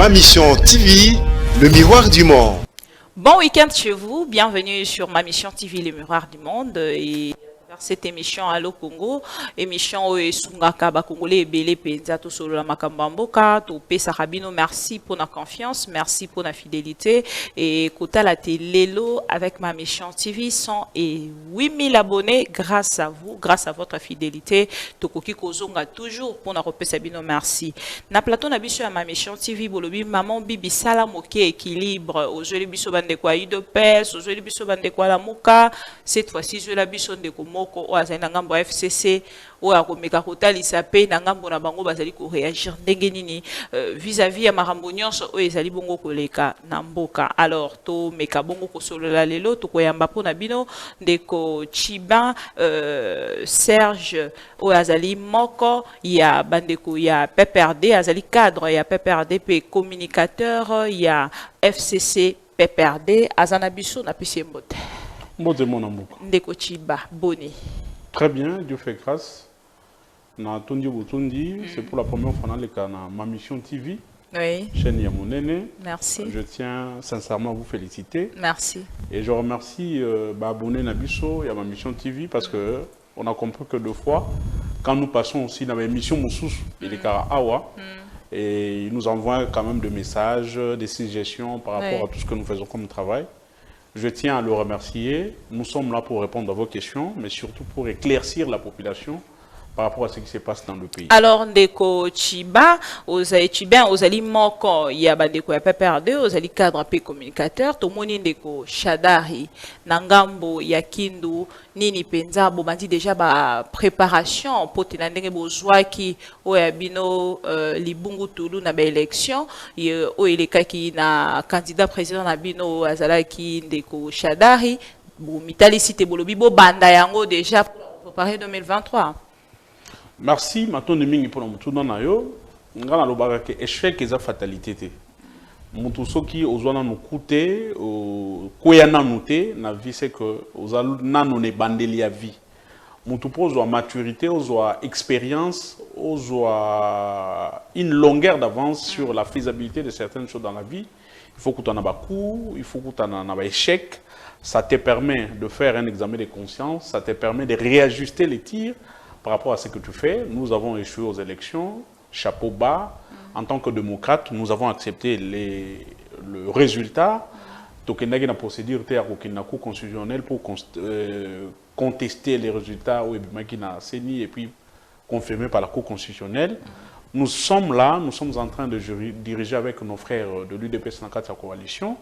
Ma Mission TV, le miroir du monde. Bon week-end chez vous, bienvenue sur Ma Mission TV, le miroir du monde. Et cette émission Allo Congo, émission où Sungaka Bakongolais et Belé Penza tout sur la Makambamboka, tout Pesarabino, merci pour la confiance, merci pour la fidélité. Et Kota la Télélo avec Ma Mission TV, 108 000 abonnés grâce à vous, grâce à votre fidélité. Tokoki Kozonga toujours pour la Pesabino, merci. Na plateau Nabiso à Ma Mission TV, Bolobi, Maman Bibi Salamoke équilibre, aux jeux Biso Bandekwa Idopes, aux jeux Biso Bandekwa la Moka, cette fois-ci, je la Biso de Komoko. O azali na ngambo FCC o akomeka kotalisa pe na ngambo na bango bazali ko réagir ndenge nini vis-à-vis ya makambo nyonso o ezali bongo koleka na mboka. Alors to meka bongo kosolola lelo to koyamba pona bino ndeko Chiba Serge o azali moko ya bandeko ya PPRD azali cadre ya PPRD pe communicateur ya FCC PPRD azana biso na pisembote. Ndeko Chiba, Boni. Très bien, Dieu fait grâce. Na Tondi Botondi, c'est pour la première fois dans Ma Mission TV. Oui. Chaîne Yamonene. Merci. Je tiens sincèrement à vous féliciter. Merci. Et je remercie abonné Nabiso et à Ma Mission TV parce que on a compris que deux fois, quand nous passons aussi dans l'émission Moussous, il est Kara et il nous envoie quand même des messages, des suggestions par rapport à tout ce que nous faisons comme travail. Je tiens à le remercier. Nous sommes là pour répondre à vos questions, mais surtout pour éclaircir la population par rapport à ce qui se passe dans le pays. Alors, ndeko Chiba, ozali moko ya bandeko ya PPRD, ozali cadre pe communicateur, tomoni ndeko Shadari, nangambo ya Kindu, nini penza bomandi déjà ba préparation pour tenandenge bozwaki oya bino libungu tulu na ba élection, o elekaki na candidat président na bino azalaki ndeko Shadari, bo mitali cité bolobi bo banda yango déjà pour préparer 2023. Merci. Maintenant, nous pour nous dans nayo. Ngana lobaka ke échec eza fatalité te. Mutu soki ozwana no kute o koyana noté na vie c'est que ozalo nano ne bandeli ya vie. Mutu pose maturité, ozwa expérience, ozwa une longueur d'avance sur la faisabilité de certaines choses dans la vie. Il faut que tu en aies un coup, il faut que tu en aies un échec. Ça te permet de faire un examen de conscience, ça te permet de réajuster les tirs. Par rapport à ce que tu fais, nous avons échoué aux élections, chapeau bas. En tant que démocrate, nous avons accepté le résultat. Donc, il y a une procédure constitutionnelle pour contester les résultats et puis confirmés par la Cour constitutionnelle. Nous sommes là, nous sommes en train de diriger avec nos frères de l'UDPS dans la coalition.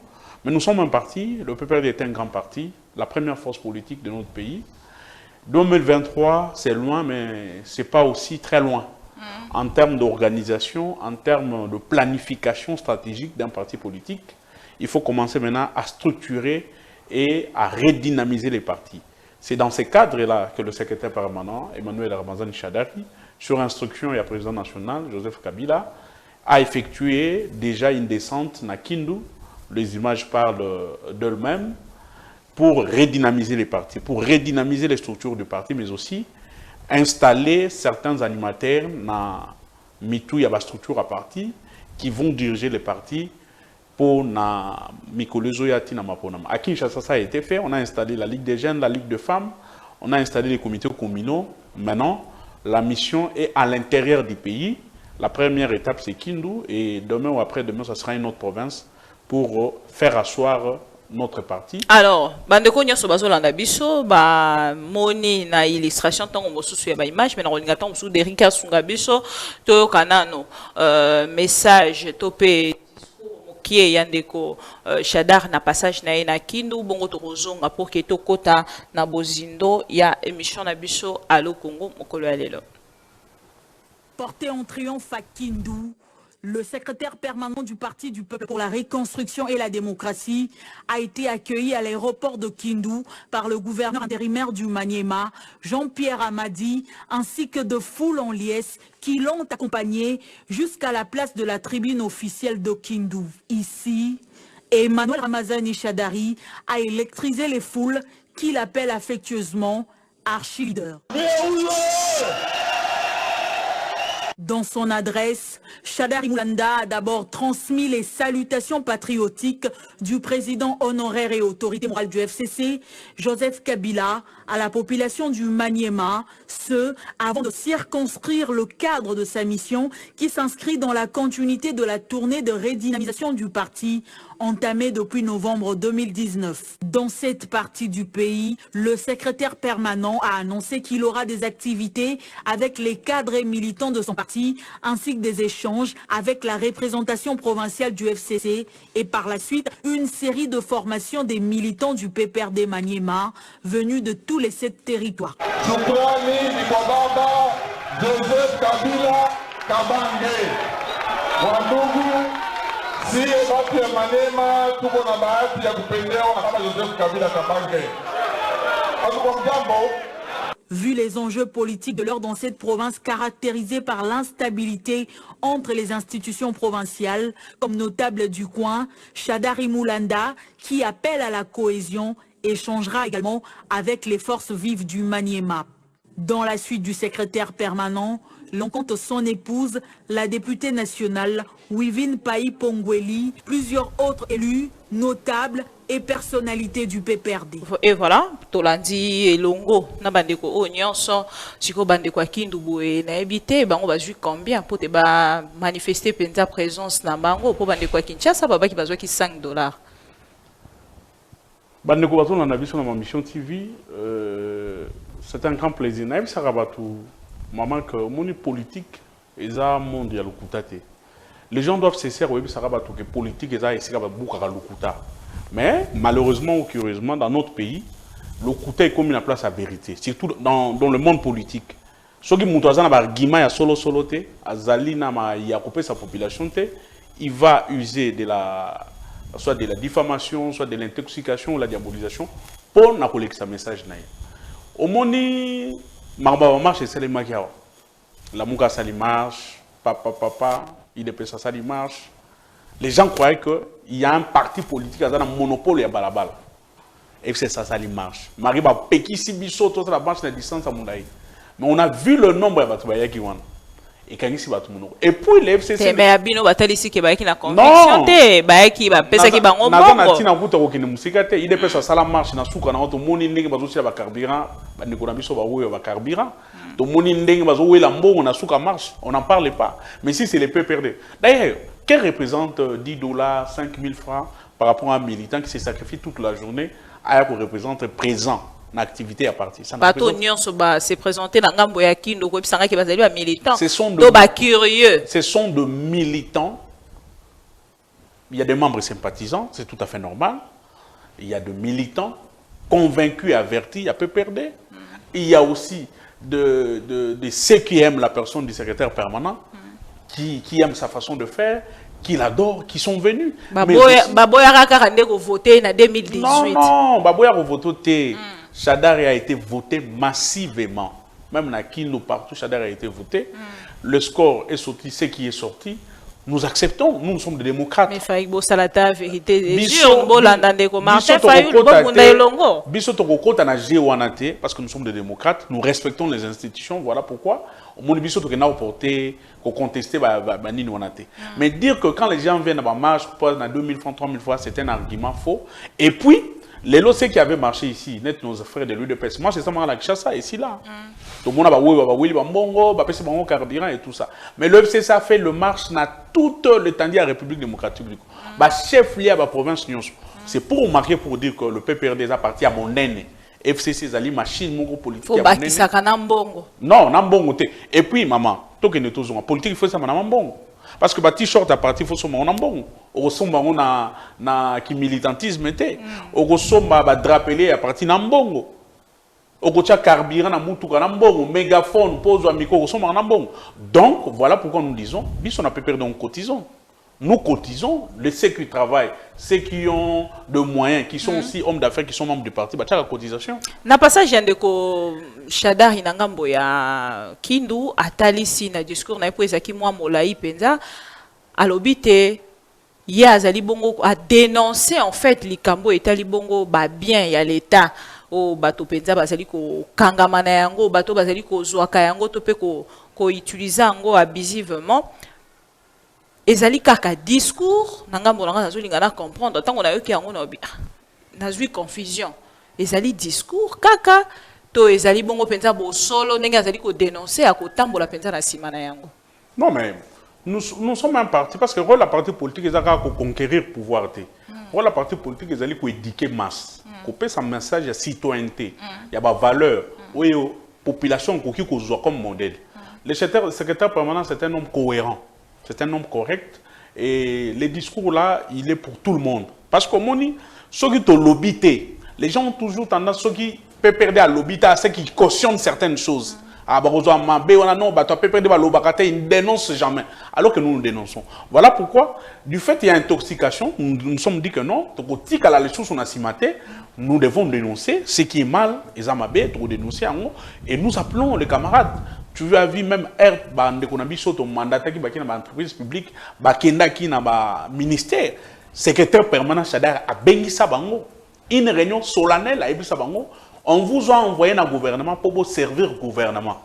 Mais nous sommes un parti, le PPRD est un grand parti, la première force politique de notre pays. 2023, c'est loin, mais ce n'est pas aussi très loin. En termes d'organisation, en termes de planification stratégique d'un parti politique, il faut commencer maintenant à structurer et à redynamiser les partis. C'est dans ces cadres-là que le secrétaire permanent, Emmanuel Ramazani Shadari, sur instruction et le président national, Joseph Kabila, a effectué déjà une descente à Kindu. Les images parlent d'elles-mêmes. Pour redynamiser les partis, pour redynamiser les structures du parti, mais aussi installer certains animateurs dans la structure à parti qui vont diriger les partis pour na Mikolezoyati na Maponam. À Kinshasa, ça a été fait. On a installé la Ligue des jeunes, la Ligue de femmes. On a installé les comités communaux. Maintenant, la mission est à l'intérieur du pays. La première étape, c'est Kindu. Et demain ou après-demain, ça sera une autre province pour faire asseoir notre parti. Alors, bandeko nyoso bazolanda biso ba moni na illustration tango mosusu ya ba image mais na kolinga tango mosusu Derika Sunga biso to kanano message topé qui est yandeko Shadar na passage na ina Kindu bongo to kozonga pour que to kota na bozindo ya émission na biso Allo Congo mokolo ya lelo. Porté en triomphe à Kindu, le secrétaire permanent du Parti du Peuple pour la Reconstruction et la Démocratie a été accueilli à l'aéroport de Kindu par le gouverneur intérimaire du Maniema, Jean-Pierre Amadi, ainsi que de foules en liesse qui l'ont accompagné jusqu'à la place de la tribune officielle de Kindu. Ici, Emmanuel Ramazani Shadari a électrisé les foules qu'il appelle affectueusement archi-leader. Dans son adresse, Shadari Moulanda a d'abord transmis les salutations patriotiques du président honoraire et autorité morale du FCC, Joseph Kabila, à la population du Maniema, ce avant de circonscrire le cadre de sa mission qui s'inscrit dans la continuité de la tournée de redynamisation du parti entamée depuis novembre 2019. Dans cette partie du pays, le secrétaire permanent a annoncé qu'il aura des activités avec les cadres et militants de son parti, ainsi que des échanges avec la représentation provinciale du FCC et par la suite une série de formations des militants du PPRD Maniema venus de tous les 7 territoires. Si ebati ya manema tuko na bahati ya kupendewa na kama Joseph Kabila Kabange. Vu les enjeux politiques de l'heure dans cette province caractérisée par l'instabilité entre les institutions provinciales, comme notable du coin, Shadari Moulanda, qui appelle à la cohésion, échangera également avec les forces vives du Maniema. Dans la suite du secrétaire permanent, l'on compte son épouse, la députée nationale Wivine Pai Pongweli, plusieurs autres élus, notables et personnalités du PPRD. Et voilà, Tolandi et Longo, na bandeko Onyonso, siko bandeko Kindu Boé na habité, on va jouer combien pour te manifester penza présence na bango pour bandeko Kinshasa, baba qui va jouer qui $5. Bandeko bato na biso na ma mission TV, c'est un grand plaisir. Na ça rabatu maman que mon politique est mondial kutate. Les gens doivent cesser de ça rabatu que politique est ici kababouka lukuta. Mais malheureusement ou curieusement dans notre pays, le kuta est comme une place à vérité, surtout dans le monde politique. Ceux qui montent à argument ya solo te, azali na ma ya couper sa population te, il va user de soit de la diffamation, soit de l'intoxication ou la diabolisation pour na collecter sa message naï. Au moni marba marche c'est les makiao. La muka sali marche, papa, il est ça sali marche. Les gens croyaient qu'il y a un parti politique qui a un monopole à balabal. Et c'est ça sali marche. Mariba peki si biso toute la marche na distance à Moulaï. Mais on a vu le nombre de batubaya qui wan. Et puis le FCC mais abino batali ici que baiki na conviction te baiki ba pesa ki bango bongo na tina kuta ko kine musika te il pesa sala marche na suka na auto moni ndenge bazo sila ba carburant ba ndeko na biso ba wuyo ba carburant to moni ndenge bazo wela mbongo na suka marche on n'en parle pas mais si c'est les PPRD d'ailleurs quel représente $10 5 000 francs par rapport à un militant qui se sacrifie toute la journée à qu'on représente présent activité à partir. Bateau nyonso ba se présenter na ngambo ya Kindu ko bisanga ki bazali ba militants. Ce sont curieux. Ce sont de militants. Il y a des membres sympathisants, c'est tout à fait normal. Il y a de militants convaincus et avertis, il y a peu perdre. Il y a aussi de ceux qui aiment la personne du secrétaire permanent, qui aiment sa façon de faire, qui l'adorent, qui sont venus. Baboya raka ndeko voter na 2018. Non, Baboya voter. Shadari a été voté massivement. Même dans Kindu, partout, Shadari a été voté. Le score est sorti, ce qui est sorti. Nous acceptons, nous sommes des démocrates. Mais Faïbo Salata, vérité, parce que nous sommes des démocrates, nous respectons les institutions, voilà pourquoi. Mais dire que quand les gens viennent à la marche, à 2000 francs, 3000 francs, c'est un argument faux. Et puis, les lots qui avaient marché ici, net nos frères de l'UDPS, moi c'est ça la Kinshasa ici là. Tout le monde a carburant et tout ça. Mais le FCC a fait le marche dans toute l'étendue de la République démocratique du Congo. Chef lié à la province Nyonso. C'est pour marquer pour dire que le PPRD appartient à mon aîné. FCC zali machine mon politique. Faut bakisa kana mbongo. Non, nambongo te. Et puis maman, toi que nous tous en politique il faut ça mbongo. Parce que le t-shirt à partir, il faut que on bon. On ressemble à qui militantisme était. On ressemble à drapeler à partir d'un bon. On ressemble à carburant à moutou à bon. Mégaphone, pose à micro, on ressemble à bon. Donc, voilà pourquoi nous disons, bis on a peu perdu, on cotisons. Nous cotisons, ceux qui travaillent, ceux qui ont de moyens, qui sont aussi hommes d'affaires, qui sont membres du parti, bah la cotisation. Na passage de ko Shadari na ngambo ya Kindu atalisi na discours na epweza ki mwa molai penza alobite ya azali bongo a dénoncer en fait likambo etali bongo ba bien ya l'état o bato penza bazali ko kangamana yango bato bazali ko zwaka yango to pe ko ko utiliser ango abusivement ezali kaka discours nanga mbonanga nazolinga na comprendre tant on a eu qui ango na obi nazui confusion ezali discours kaka to ezali bongo penza bo solo ndenge ezali ko dénoncer akotambola penza na sima na yango. Non mais nous sommes un parti parce que rôle la partie politique est à conquérir pouvoir té. Rôle la partie politique est à éduquer masse. Couper son message de citoyenneté. Il y a des valeurs. Oui, population qui comme modèle. Le secrétaire permanent c'est un homme cohérent. C'est un homme correct et le discours là, il est pour tout le monde. Parce que ceux qui ont lobbyé, les gens ont toujours tendance, ceux qui peuvent perdre à lobbyé, ceux qui cautionnent certaines choses. Ah, bah, non, bah, tu peux perdre à lobbyé, ils ne dénoncent jamais. Alors que nous, nous dénonçons. Voilà pourquoi, du fait qu'il y a intoxication, nous sommes dit que non, nous devons dénoncer ce qui est mal, les amabés, dénoncer et nous appelons les camarades. Tu as vu même Herb, on a vu son mandat qui est dans l'entreprise publique, qui est dans le ministère, secrétaire permanent Chadar a béni Sabango, une réunion solennelle à Sabango, on vous a envoyé dans le gouvernement pour vous servir le gouvernement.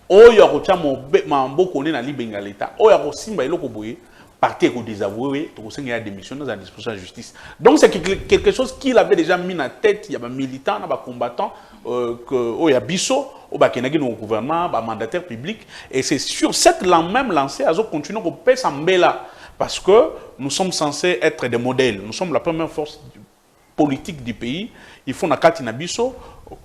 Oh, il y a un l'État. Oh, il y a aussi un parti qui a désavoué, qui a démissionné dans la disposition de la justice. Donc, c'est quelque chose qu'il avait déjà mis en tête. Il y a des militants, des combattants, il y a Bisso, il y a au gouvernement, des mandataires publics. Et c'est sur cette même lancée, à continuer à payer ça là. Parce que nous sommes censés être des modèles. Nous sommes la première force politique du pays. Il faut na Bisso,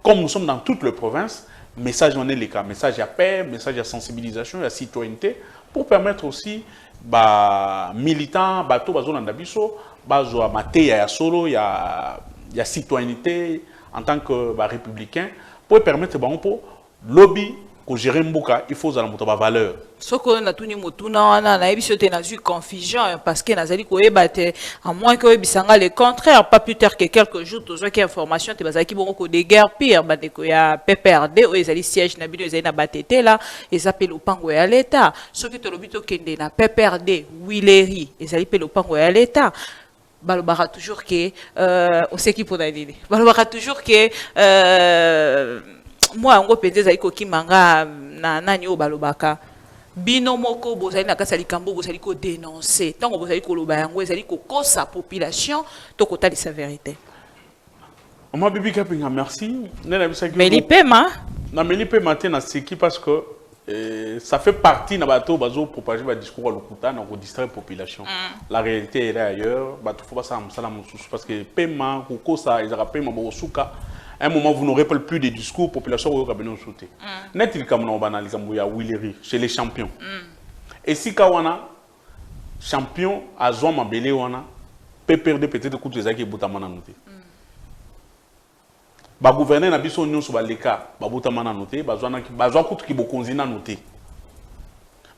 comme nous sommes dans toutes les provinces, message en est les cas. Message à paix, message à sensibilisation, à citoyenneté, pour permettre aussi bah militants bateau bazona ndabiso bazo maté ya solo ya citoyenneté en tant que bah, républicain pour permettre bah on pour lobby ko gérer mboka il faut zala muto ba valeur soko na tuni mutuna wana na ebiso te na zu confusion parce que nazali ko ebate à moins que ebisanga le contraire pas plus tard que quelques jours tozo ki information te bazaki bongo ko de guerre pire bande ko ya PPRD o ezali siège na bino ezali na batete là ezapela upango ya l'état soki to lobito kende na PPRD Willery ezali pe upango ya l'état balobara toujours que on sait qui pour d'aller balobara toujours que moi ngo penze za iko kimanga na nani o balobaka bino moko bozali na kasa likambo bozali ko dénoncer tant que bozali ko loba yango ezali ko kosa population to kota sa vérité. Moi bibi kapinga merci nena bisaki mais l'ipema na melipema te na seki parce que ça fait partie na bato bazo propager ba discours à lokuta na ko distraire population. La réalité est ailleurs bato faut pas ça musala mususu parce que paiement ko kosa ezaka paiement bo suka. À un moment, vous n'aurez pas plus de discours, population au cabinet sauté. Net il comme on banalise à Willery chez les champions. Et si Kawana champion à Zoma Belé wana peut perdre peut-être coup de zaki butamana noté. Ba gouverner na biso union sur baleka ba butamana noté, ba zwana ki ba zwa coup ki bokonzina noté.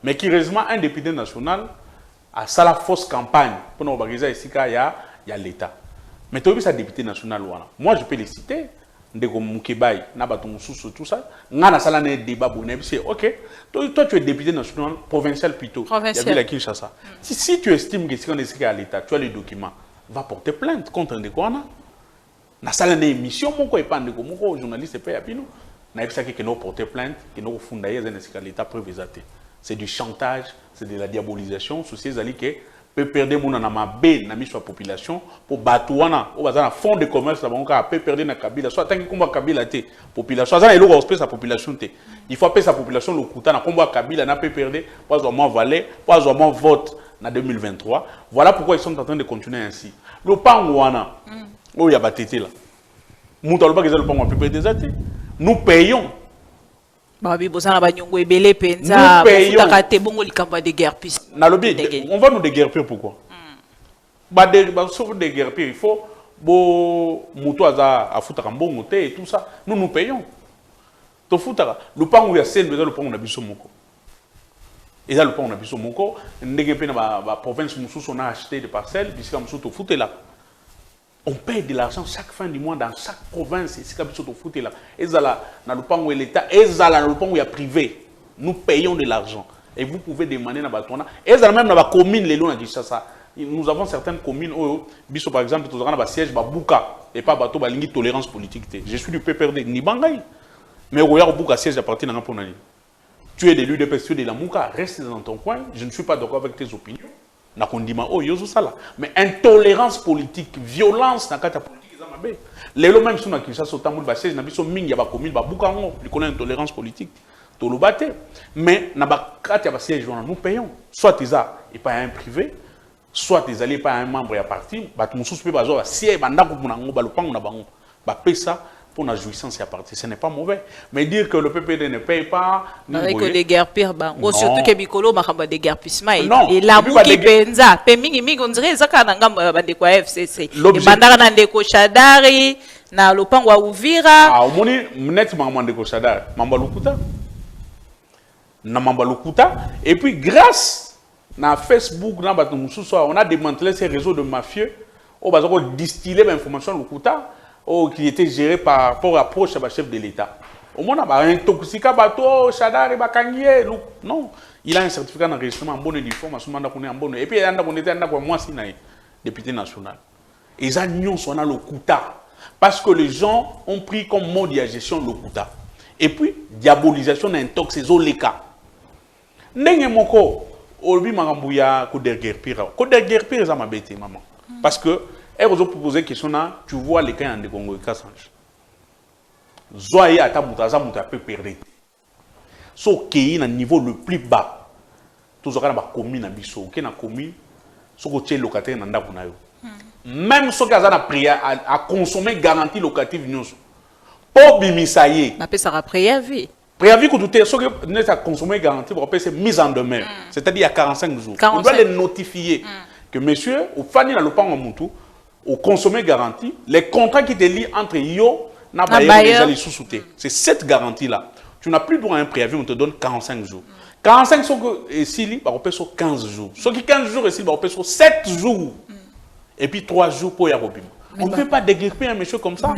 Mais qui réellement un député national a ça la fausse campagne pour nous bageza ici il y a l'état. Mais tu as vu ça député national wana. Moi je peux les citer. Ndeko Mukebai, Nabato Moussou, tout ça. Ngana Salane débat bonheur, c'est ok. Toi, tu es député national, provincial plutôt. Provincial. Il y a la Kinshasa. Si tu estimes que c'est qu'on est à l'État, tu as les documents, va porter plainte contre Ndekwana. Na Salane émission, mon quoi, et pas Ndeko, mon journaliste, et pas Yapino. Na Epsa qui nous porter plainte, qui nous fondaille, à l'État prévisaté. C'est du chantage, c'est de la diabolisation, souci, c'est que peut perdre mon anamabé na mise sur la population pour batouana au bazar fond de commerce là on peut perdre na Kabila soit tant que combat Kabila té population ça il faut respecter sa population té il faut appeler sa population le kuta na combat Kabila na peut perdre pas au moins valer pas au moins vote na 2023 voilà pourquoi ils sont en train de continuer ainsi le pangwana oh il y a batete là muta pas que le pangwa peut perdre des athées nous payons Babi bozana ba nyongo ebele penza bafutaka te bongo likambo de guerre puis na lobby on va nous déguerpir pourquoi ba sauf déguerpir il faut bo muto aza afutaka mbongo te et tout ça nous payons to futaka le pango ya sel beza le pango na biso moko et là le pango na biso moko ndenge pe na ba province mususu on a acheté des parcelles bisika mususu to futela. On paye de l'argent chaque fin du mois dans chaque province. Et c'est comme ça foot là. Et ça là, dans le pan où l'État, et ça là, dans le pan où il y a privé. Nous payons de l'argent. Et vous pouvez demander dans Batouana. Et ça même dans la commune, les lois, ça. Nous avons certaines communes où, biso par exemple, nous avons un siège Bouka et pas bateau balingi tolérance politique. Je suis du PPRD ni Bangay. Mais où il y a Bouka siège à partir d'un point. Tu es de l'UDPS, tu es de la Mouka, reste dans ton coin. Je ne suis pas d'accord avec tes opinions. Mais intolérance politique, violence, dans la politique, les gens même si on a qui ça sautant mou basé, na biso mingi ba commune ba bukango, ils connaissent intolérance politique. To lo baté. Mais na ba carte ya siège nous payons. Soit ils a et pas un privé, soit ils allaient pas un membre ya parti, ba tout sous pe bazo siège ba ndako munango ba lupango na bango. Ba pesa pour la jouissance à partir, ce n'est pas mauvais. Mais dire que le PPD ne paye pas... Avec des guerres pires, surtout que Bikolo m'a des guerres pires. Et la bouki penza, pemingi on dirait ça quand on a des quoi FCC. Les bandara na ndeko Shadari, na lopango wa Uvira. Ah, au moni net maman ndeko Shadari, mamba lukuta. Na mamba lukuta. Et puis grâce na Facebook, na batu mususu, on a démantelé ces réseaux de mafieux. On va distiller l'information lukuta. Qui était géré par approche à chef de l'État. Au moins, il a un toxica bateau, Chadar et Bakangié. Non, il a un certificat d'enregistrement en bonne et due forme, en bonne. Et puis, il y a un mois, député national. Et ils ont le Kouta. Parce que les gens ont pris comme mode de gestion le Kouta. Et puis, diabolisation d'intox, c'est les cas. N'est-ce pas Olbi Marambouya, Koder Guerpire. Koder Guerpire, ça m'a bêté, maman. Parce que, et vous avez posé une question, tu vois les cas de Congo et Kassange. Zoye à ta moutaza, mouta peut perdre. So qui est à niveau le plus bas. Tout ce qu'on a commis dans Bissau, qui a commis, ce que tu es locataire dans Ndakunayo. Même ce qu'on a pris à consommer garantie locative, pour bimisaye. On appelle ça préavis. Préavis que tout est, ce que à consommer garantie, on appelle c'est mise en demeure. C'est-à-dire il y a 45 jours. 45. On doit les notifier que monsieur, au fani na lopango moutou, au consommer garantie, les contrats qui te lient entre yo et les sous-soutés. C'est cette garantie-là. Tu n'as plus droit à un préavis, on te donne 45 jours. 45 jours ici, on peut sur 15 jours. Ceux qui 15 jours ici, on peut sur 7 jours. Et puis 3 jours pour y avoir. On ne peut pas dégripper un monsieur comme ça. Pour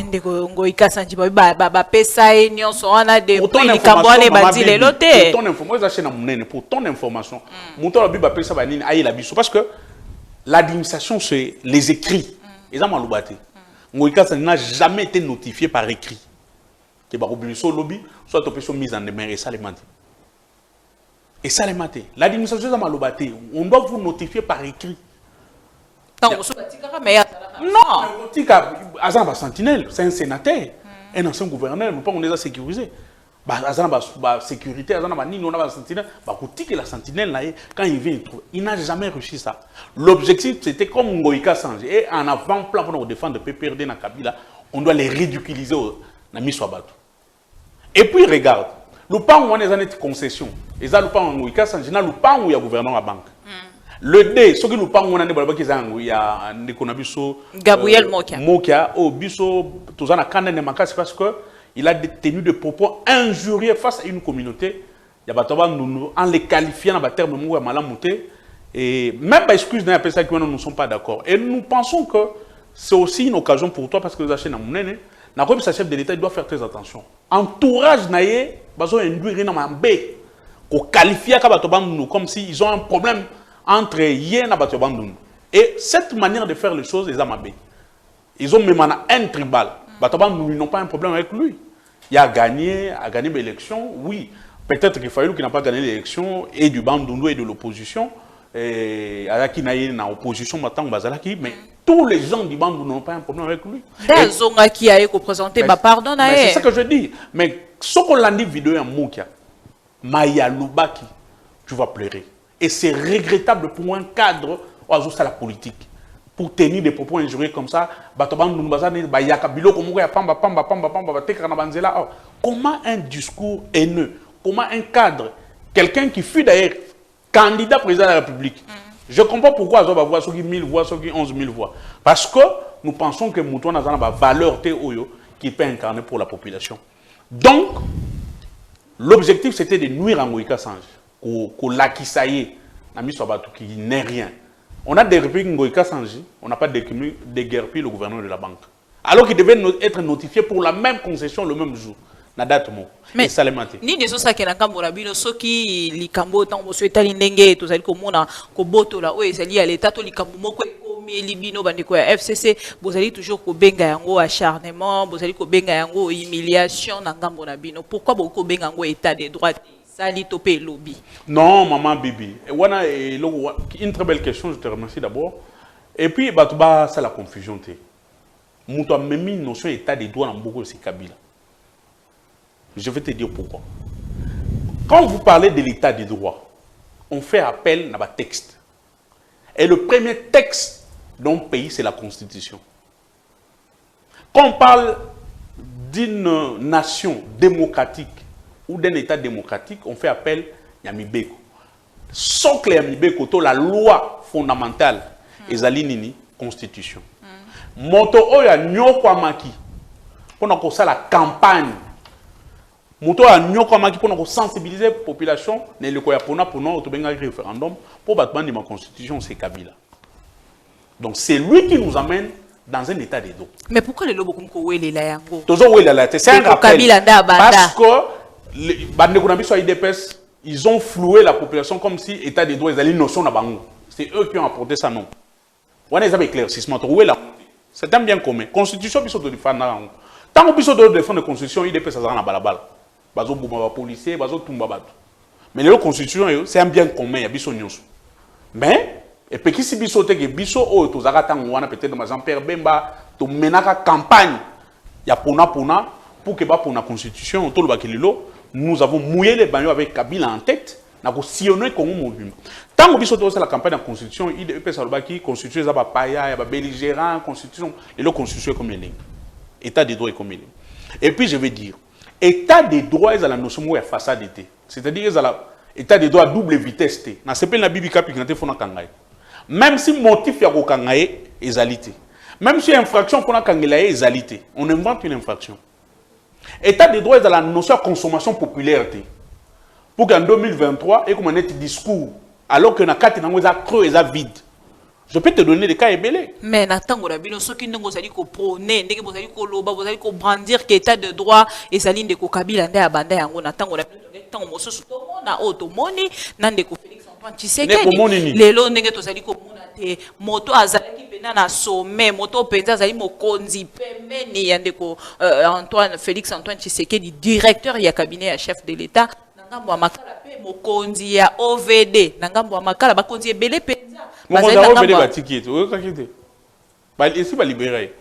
ton information, parce que l'administration, c'est les écrits. Ils ont maloubaté. Ça n'a jamais été notifié par écrit. Que lobby, soit opération mise en demeure et ça les maté. Et ça les maté. L'administration a maloubaté. On doit vous notifier par écrit. Non, Azan Sentinelle, c'est un sénateur, un ancien gouverneur, nous pas on les a sécurisés. Azan sécurité, Azan on a Sentinelle, la Sentinelle là, quand il vient, il n'a jamais réussi ça. L'objectif c'était comme Ngoïka Sange et en avant-plan pour nous défendre le PPRD dans Kabila, on doit les ridiculiser dans Miswabatou. Et puis regarde, le pan où on est en concession, et ça le pan Ngoïka Sange, le pan où il y a gouverneur à banque. Le D, ce qui nous parle, on a des a Gabriel Mokia. Mokia, au biso, tout ça, c'est parce qu'il a tenu des propos injurieux face à une communauté. Il y a en les qualifiant dans le terme de Malamuté. Et même pas excuse d'un appel ça que nous ne sommes pas d'accord. Et nous pensons que c'est aussi une occasion pour toi parce que vous achetez dans mon nez. Sa chef de l'État doit faire très attention. Entourage naïe, bazo induire dans ma baie, qu'on qualifie comme s'ils ont un problème entre Yen et Batobandoun. Et cette manière de faire les choses, ils ont même un tribal. Batobandoun, ils n'ont pas un problème avec lui. Il a gagné l'élection, oui. Peut-être qu'il fallait qu'il n'a pas gagné l'élection et du Bandundu et de l'opposition. Et qui n'a eu l'opposition, mais tous les gens du Bandundu n'ont pas un problème avec lui. Qui a représenté, pardon. C'est ça que je dis. Mais ce qu'on l'a dit vidéo en Moukia, Maya Lubaki, tu vas pleurer. Et c'est regrettable pour un cadre à la politique. Pour tenir des propos injurieux comme ça, comment un discours haineux, comment un cadre, quelqu'un qui fut d'ailleurs candidat président de la République, je comprends pourquoi on va voir ceux qui 1000 voix, ceux qui 11 000 voix. Parce que nous pensons que Mouton a une valeur qui peut incarner pour la population. Donc, l'objectif c'était de nuire à Ngoïka Sange. Qui n'est rien. On a déguerpi Ngoïka Sanji, on n'a pas déguerpi le gouverneur de la banque. Alors qu'il devait être notifié pour la même concession le même jour. Mais ça les maté. Ni des choses qui n'ont pas été ceux qui li cambo tant monsieur Talindengue tout ça comme on a koboto là ouais c'est lié à l'état to li cambo moko komi libino bandi ko FCC vous allez toujours ko benga yango acharnement vous allez ko benga yango humiliation na ngambo na bino pourquoi beaucoup benga yango état des droits Sali topé lobby. Non, maman Bibi. Une très belle question, je te remercie d'abord. Et puis, c'est la confusion. Moutou a même une notion d'état des droits dans beaucoup de ces Kabila. Je vais te dire pourquoi. Quand vous parlez de l'état des droits, on fait appel à un texte. Et le premier texte d'un pays, c'est la Constitution. Quand on parle d'une nation démocratique ou d'un état démocratique, on fait appel à Yamibeko. Sauf que Yamibeko, la loi fondamentale, ezali nini Constitution. Moto oya nyokwamaki pour ça la campagne. Moto oya nyokwamaki pour sensibiliser la population ne le koya pona pour nous autobenga référendum pour battre ma Constitution c'est Kabila. Donc c'est lui qui nous amène dans un état de droit. Mais pourquoi les lobos comme Koué la yango? C'est un rappel. Parce que les IDPS, ils ont floué la population comme si état de droit, ils avaient une notion de bango. C'est eux qui ont apporté ça, non. On a des éclaircissements. C'est un bien commun. Constitution, ils sont de défendre. Tant qu'ils sont de défendre la Constitution, IDPS, ça va balabal. Bazo boumba policier, bazo tumba bato. Mais la Constitution, c'est un bien commun. Il y a biso nyonso. Mais et puis si biso te que biso o to zakata ngwana peut-être dans Jean-Pierre Bemba to menaka campagne ya pona pour que ba pona Constitution to le bakililo nous avons mouillé les bagnots avec Kabila en tête na ko sillonner Congo mobile. Tant que biso to la campagne de la Constitution il peut ça le baki Constitution za ba paya ya ba belligérant Constitution et le Constitution comme il est état de droit est comme il est. Et puis je vais dire état de droit est à la notion de façade d'été. C'est-à-dire est à la état de droit à double vitesse té. Na s'appelle la Bibika piquante fona kangai. Même si motif ya ko kangai ezalité. Même si infraction fona kangelaye ezalité. On invente une infraction. État de droit est à la notion de consommation populaire té. Pour qu'en 2023 et comme un discours alors que na kati nango eza creux eza vide. Je peux te donner des cas ébélés. Mais n'attends la bino ceux qui n'ont pas dit qu'on prôner, ndenge bozali ko loba, bozali ko brandir que état de droit et saline de ko Kabila nde abanda yango n'attends la bino tant moso tout monde na automoni nande ko Félix Antoine Tshisekedi. Lelo ndenge tozali ko mona te moto azali pena na sommet moto penza azali mokonzi pemeni yande ko Antoine Félix Antoine Tshisekedi directeur ya cabinet ya chef de l'État ngambo makala pe mokonzi ya OVD ngambo makala bakonzi ebele penza. On a obéi les tickets. Ici, va libérer.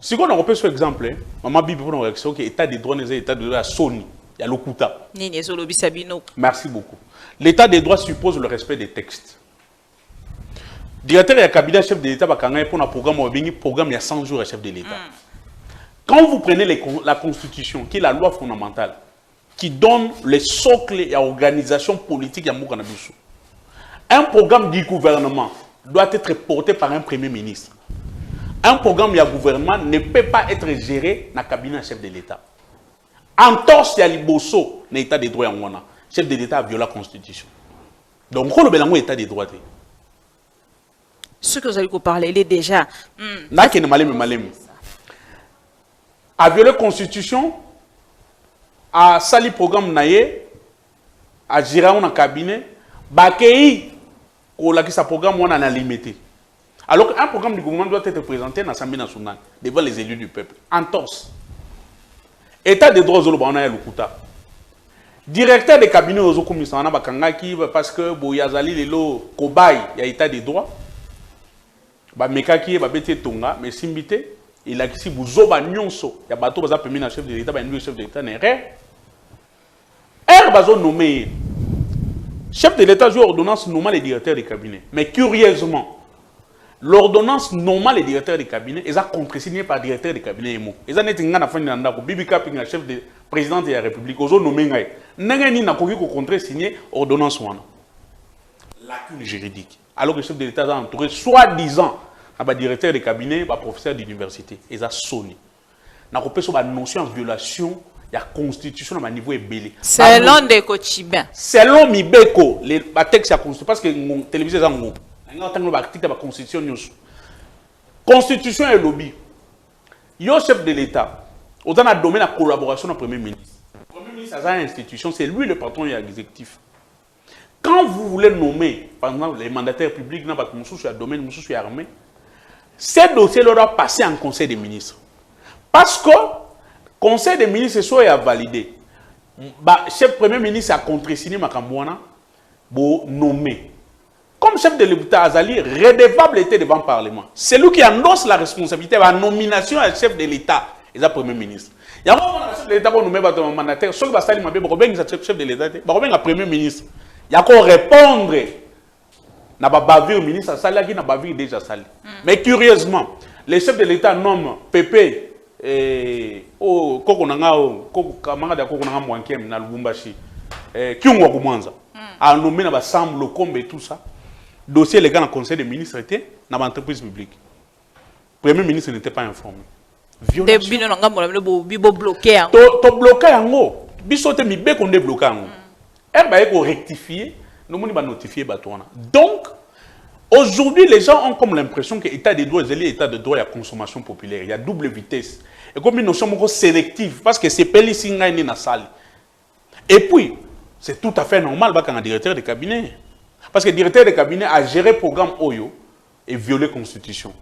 Si on a repéré ce exemple, maman Bibi pour une réaction qui est état des droits, état de droit à Sony, il y a l'Okuta. Merci beaucoup. L'état des droits suppose le respect des textes. Directeur et cabinet chef de l'État, pour un programme, il y a 100 jours à chef de l'État. Quand vous prenez la Constitution, qui est la loi fondamentale, qui donne les socles et l'organisation politique à Moukanabisu, un programme du gouvernement doit être porté par un premier ministre. Un programme du gouvernement ne peut pas être géré dans le cabinet chef de l'État. Entorse à Liboso, l'état des droits en Wana. Chef de l'État a violé la Constitution. Donc, on a l'état des droits. Ce que vous allez vous parler, il est déjà. A violé la Constitution, a sali programme naïe, a géré un cabinet, bakei. Qui sa programme on a limité. Alors qu'un programme du gouvernement doit être présenté dans l'Assemblée nationale devant les élus du peuple. Entorse. État des droits au Lubana et Lukuta. Directeur des cabinets aux commissaires Bakangaki parce que Boyazali Lelo Kobaye il y a état des droits. Ba Mekaki ba Bete Tonga mais Simbité il a ici Buzoba Nyonso il y a bateau baza permis chef de l'État ba un chef de l'État n'est rien. Bazo nommé chef de l'État joue ordonnance normale les directeurs des cabinets. Mais curieusement, l'ordonnance normale les directeurs des cabinets est contre-signée par le directeur des cabinets. Ils ont été Bibika chef de président de la République. Ils ont nommé contre-signé l'ordonnance. Lacune juridique. Alors que le chef de l'État a entouré soi-disant le directeur des cabinets, le professeur d'université. Ils ont sonné. Ils ont une notion de violation. Il y a la constitution à niveau ébélé. Selon des Kochibin. Selon Mibeko, les textes à constitution, parce que la télévision est en haut. La constitution. Constitution et lobby. Il y a un chef de l'État. On a donné la collaboration au Premier ministre. Le Premier ministre a une institution, c'est lui le patron et l'exécutif. Quand vous voulez nommer, par exemple, les mandataires publics, dans le domaine de l'armée, ces dossiers doivent passer en Conseil des ministres. Parce que Conseil des ministres soit validé. chef premier ministre a contresigné Makambouana, pour nommer. Comme chef de l'État, Azali, redevable était devant le Parlement. C'est lui qui endosse la responsabilité de la nomination à chef de l'État, et le premier ministre. Il y a un chef de l'État qui a nommé un mandataire, ceux qui ont nommé chef de l'État, il y a un premier ministre. Il y a qu'à répondre. Il y a un ministre, il y a un déjà sali. Mais curieusement, les chefs de l'État nomment Pépé et a nommé na Sam Lokombe et tout ça. Dossier les gars dans le conseil des ministres était dans l'entreprise publique. Le premier ministre n'était pas informé. Violation. bloqué. To bloqué en haut. Bisote mi be qu'on est bloqué en haut. Elle va être rectifié. Nous va notifier batouana. Donc aujourd'hui les gens ont comme l'impression que l'état des droits, l'état de droit, il y a consommation populaire, il y a double vitesse. Et comme une notion sélective parce que c'est peli singa ni na salle. Et puis c'est tout à fait normal quand un directeur de cabinet. Parce que le directeur de cabinet a géré le programme Oyo et violé la Constitution.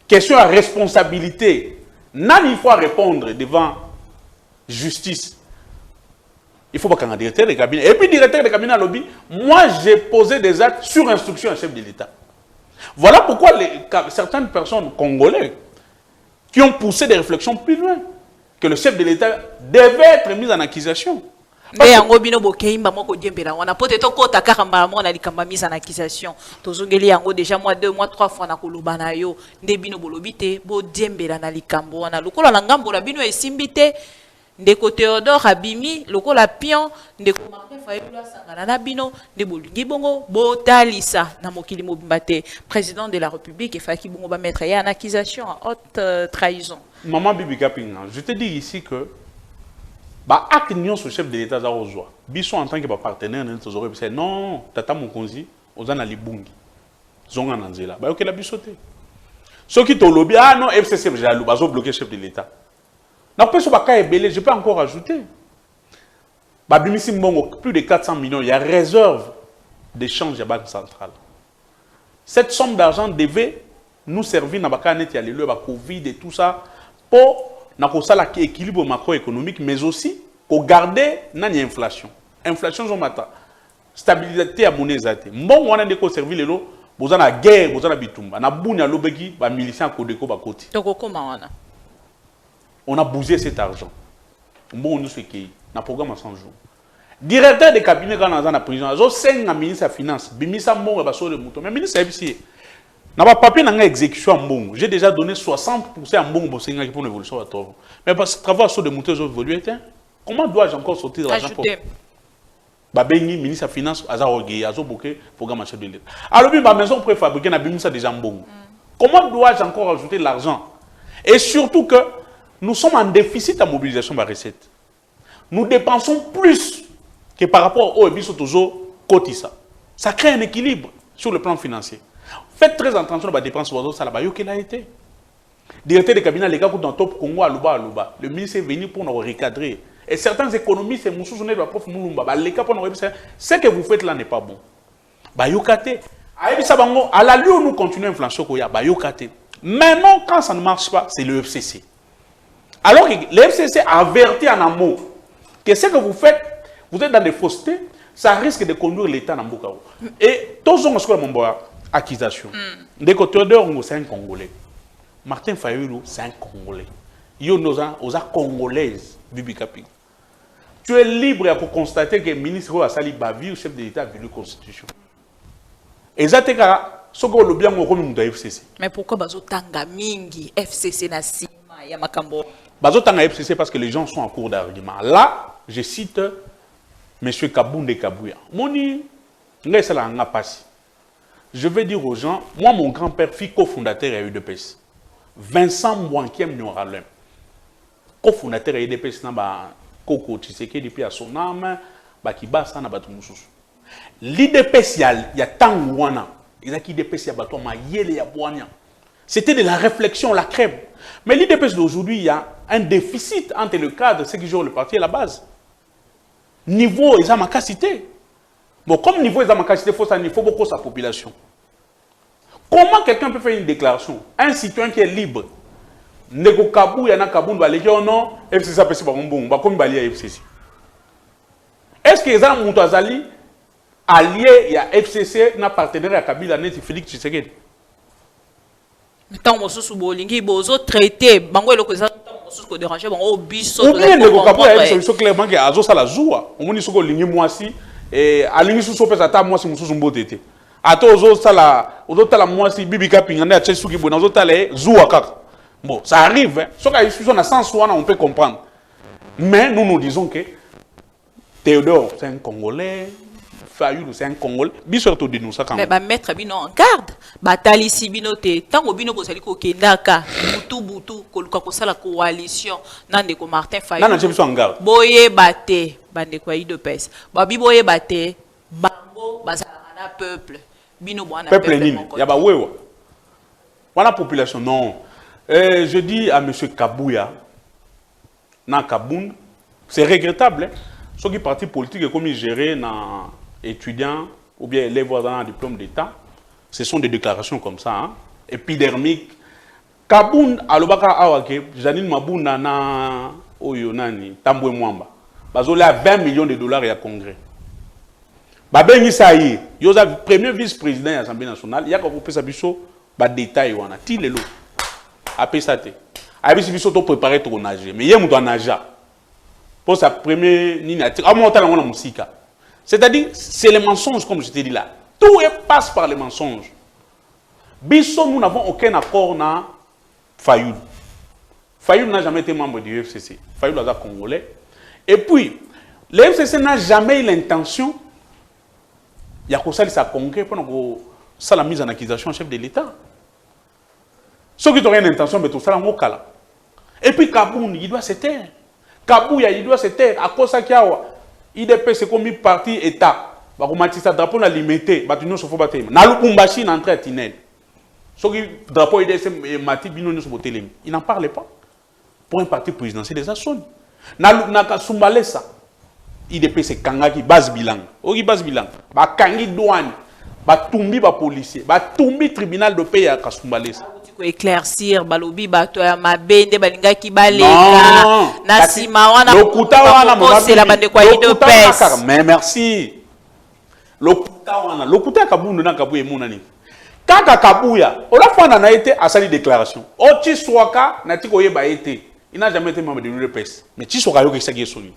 Question à responsabilité. Il faut répondre devant justice. Il faut pas qu'un directeur de cabinet. Et puis le directeur de cabinet a lobby. Moi, j'ai posé des actes sur instruction à chef de l'État. Voilà pourquoi certaines personnes congolaises qui ont poussé des réflexions plus loin que le chef de l'État devait être mis en accusation. Mais en gobino bokeimba moko diembela on a peut-être kota karamba mona likamba mise en accusation tozongeli yango déjà mois 2 mois 3 fois na koloba na yo ndebino bolobite bo diembela na likambo wana lokola na ngambo na bino esimbite ndeko Théodore abimi lokola pion ndeko Martin Fayulu sangana na bino nde bolingi bongo botalisa na mokili mobimba te président de la République et faki bongo ba mettre ya en accusation en haute trahison. Maman Bibi Kapinga, je te dis ici que acte nion sur chef de l'État za ozwa biso en tant que partenaire nous c'est non tata mokonzi ozana libungi zonga na nzela ba yokela biso te ceux qui to lobby non FCC jalo bazo bloquer chef de l'État na peso ba ka ebele je peux encore ajouter ba bimisi mbongo plus de 400 millions il y a réserve d'échange à banque centrale. Cette somme d'argent devait nous servir na ba ka net ya lelo ba Covid et tout ça pour l'équilibre macroéconomique, mais aussi pour garder l'inflation. Inflation, stabilité à monnaie. Bon, on a des servir les lots, vous avez la guerre, vous avez la bitumba. On a bougé l'obégi, les miliciens à côté de côté. Donc, comment on a bougé cet argent. Bon, on a fait un programme à 100 jours. Directeur de cabinet, quand on a la prison, on a 5 ministres des Finances, bimisa bon, de mouton. Mais ministre FCC. Dans ma papier, dans l'exécution en bon, j'ai déjà donné 60% en bon pour l'évolution de la mais parce que travail sur des montées évolué, comment dois-je encore sortir de l'argent pour Babengi, ministre des Finances, Azarogé, Azoboké, programme chef de l'État. Alors, ma maison préfabriquée n'a pas déjà en bon. Comment dois-je encore ajouter de l'argent? Et surtout que nous sommes en déficit en mobilisation de la recette. Nous dépensons plus que par rapport au Ebiso Tozo Kotissa. Ça crée un équilibre sur le plan financier. Faites très attention à la dépense de ça là-bas. Qu'il a été. Directeur de cabinet, les gars, dans le top Congo, Aluba. Le ministre est venu pour nous recadrer. Et certains économistes, c'est Moussou Zoné de la prof Moulumba. Les gars, pour nous recadrer, ce que vous faites là n'est pas bon. Yokate. À la lieu où nous continuons l'inflation, Yokate. Maintenant, quand ça ne marche pas, c'est le FCC. Alors que le FCC avertit en amont que ce que vous faites, vous êtes dans des faussetés, ça risque de conduire l'État dans Mbokao. Et tous ont ce accusation. Ndeko Théodore, c'est un Congolais. Martin Fayulu, c'est un Congolais. Yo noza Congolaise, Bibi Kapi. Tu es libre pour constater que le ministre Assali Bavi, le chef de l'État, a vu la Constitution. Et ça, c'est ce que le bien au FCC. Mais pourquoi Bazo Tanga Mingi, FCC Nassima, Yamakambo? Bazo Tanga FCC parce que les gens sont en cours d'argument. Là, je cite M. Kabounde Kabouya. Moni, je vais dire aux gens, moi, mon grand-père, fut cofondateur à UDPS. Vincent Mouankiem Nyoralem. Cofondateur à UDPS, Koko Tshisekedi, depuis à son âme, Bakibasa, Nabatumusus. L'IDPS, il y a tant de wana. Il y a qui UDPS, il y a Bato, Mayele, il y a Boania. C'était de la réflexion, la crème. Mais l'IDPS d'aujourd'hui, il y a un déficit entre le cadre, ceux qui jouent le parti et la base. Niveau, ils ont ma capacité. Bon, comme niveau, ils ont ma capacité, il faut beaucoup sa population. Comment quelqu'un peut faire une déclaration? Un citoyen qui est libre. Nego Kabou, il y en a Kabou, il va aller dire non, FCC, c'est pas bon, comme il va aller à FCC. Est-ce que Ezana Moutazali allié il y a FCC na partenaire à Kabila net Félix Tshisekedi? Tant mosusu bolingi bozo traité bango eloko za tant mosusu ko déranger bango biso ou bien le Kabuya a dit clairement que azo sala zoua on moni soko lingi mwasi et alingi suso pesa ta mwasi mususu mbotete ato ozo tala mwasi bibi kapingana ya chesuki bona ozo tala zoua kaka. Bon, ça arrive, hein. Sauf qu'à discussion dans sens où on peut comprendre. Mais nous disons que Théodore, c'est un Congolais, Fayulu, c'est un Congolais. Bien sûr, tout de nous ça quand même. Mais mettre bino en garde. Batali si bino te tango bino ko sali ko kendaka butu koluka ko sala coalition nande ko Martin Fayulu. Non, je suis en garde. Boye bate bande ko de pes. Babi boye bate bango bazala na peuple. Bino bwana peuple nini. Ya ba wewa. Voilà population non. Je dis à M. Kabuya, dans Kaboun, c'est regrettable. Hein? Ceux qui partis politiques comme ils gèrent dans étudiants ou bien élèves dans un diplôme d'État, ce sont des déclarations comme ça, hein? Épidermiques. Kaboun, à l'obaka awake, Janine Mabouna na Oyonani, Tamboué Mwamba. Bazole a 20 millions de dollars et à Congrès. Babengi Saïe, il y a le premier vice-président de l'Assemblée nationale, il y a qu'à couper sa bicho, des détails, on a tiré l'eau. Après ça, il faut préparer pour nager. Mais il y a un nager. Pour sa première ligne, c'est-à-dire, c'est les mensonges, comme je t'ai dit là. Tout passe par les mensonges. Bisso, nous n'avons aucun accord dans Fayulu. Fayulu n'a jamais été membre du FCC. Fayulu est congolais. Et puis, le FCC n'a jamais eu l'intention, il y a ça, ça congrès pour la mise en accusation au chef de l'État. Ceux qui ont une intention, mais tout ça, on là. Et puis Kaboun, il doit se taire. Kabuya, il doit se taire. À cause de ça, IDP, c'est comme un parti État. Bah, comme ça, drapeau n'a limité. Bah, tu n'as pas battu. N'a l'Ukumbashi n'entre à Tinel. Ceux qui drapeau IDP, Mati, Bino, nous sommes au télé. Il n'en parle pas. Pour un parti présidentiel, les assauts. N'a qu'à Soumbale ça. IDP, c'est Kangaki, base bilan. Ogi base bilan. Bah, Kangi douane. Bah, Tumbi, bah, policier. Bah, Tumbi, tribunal de paix à Kasoumbale ça. Éclaircir balobi bato ya mabende balinga ki baleka na sima wana lokuta wana c'est la bande kwa ido pes mais merci lokuta Kabound na Kabuya monani kaka Kabuya ola fana na été à sa déclaration Ochi Swaka na tiko yeba été il n'a jamais été membre de l'UDPS mais Tshisoka yo kisaki soni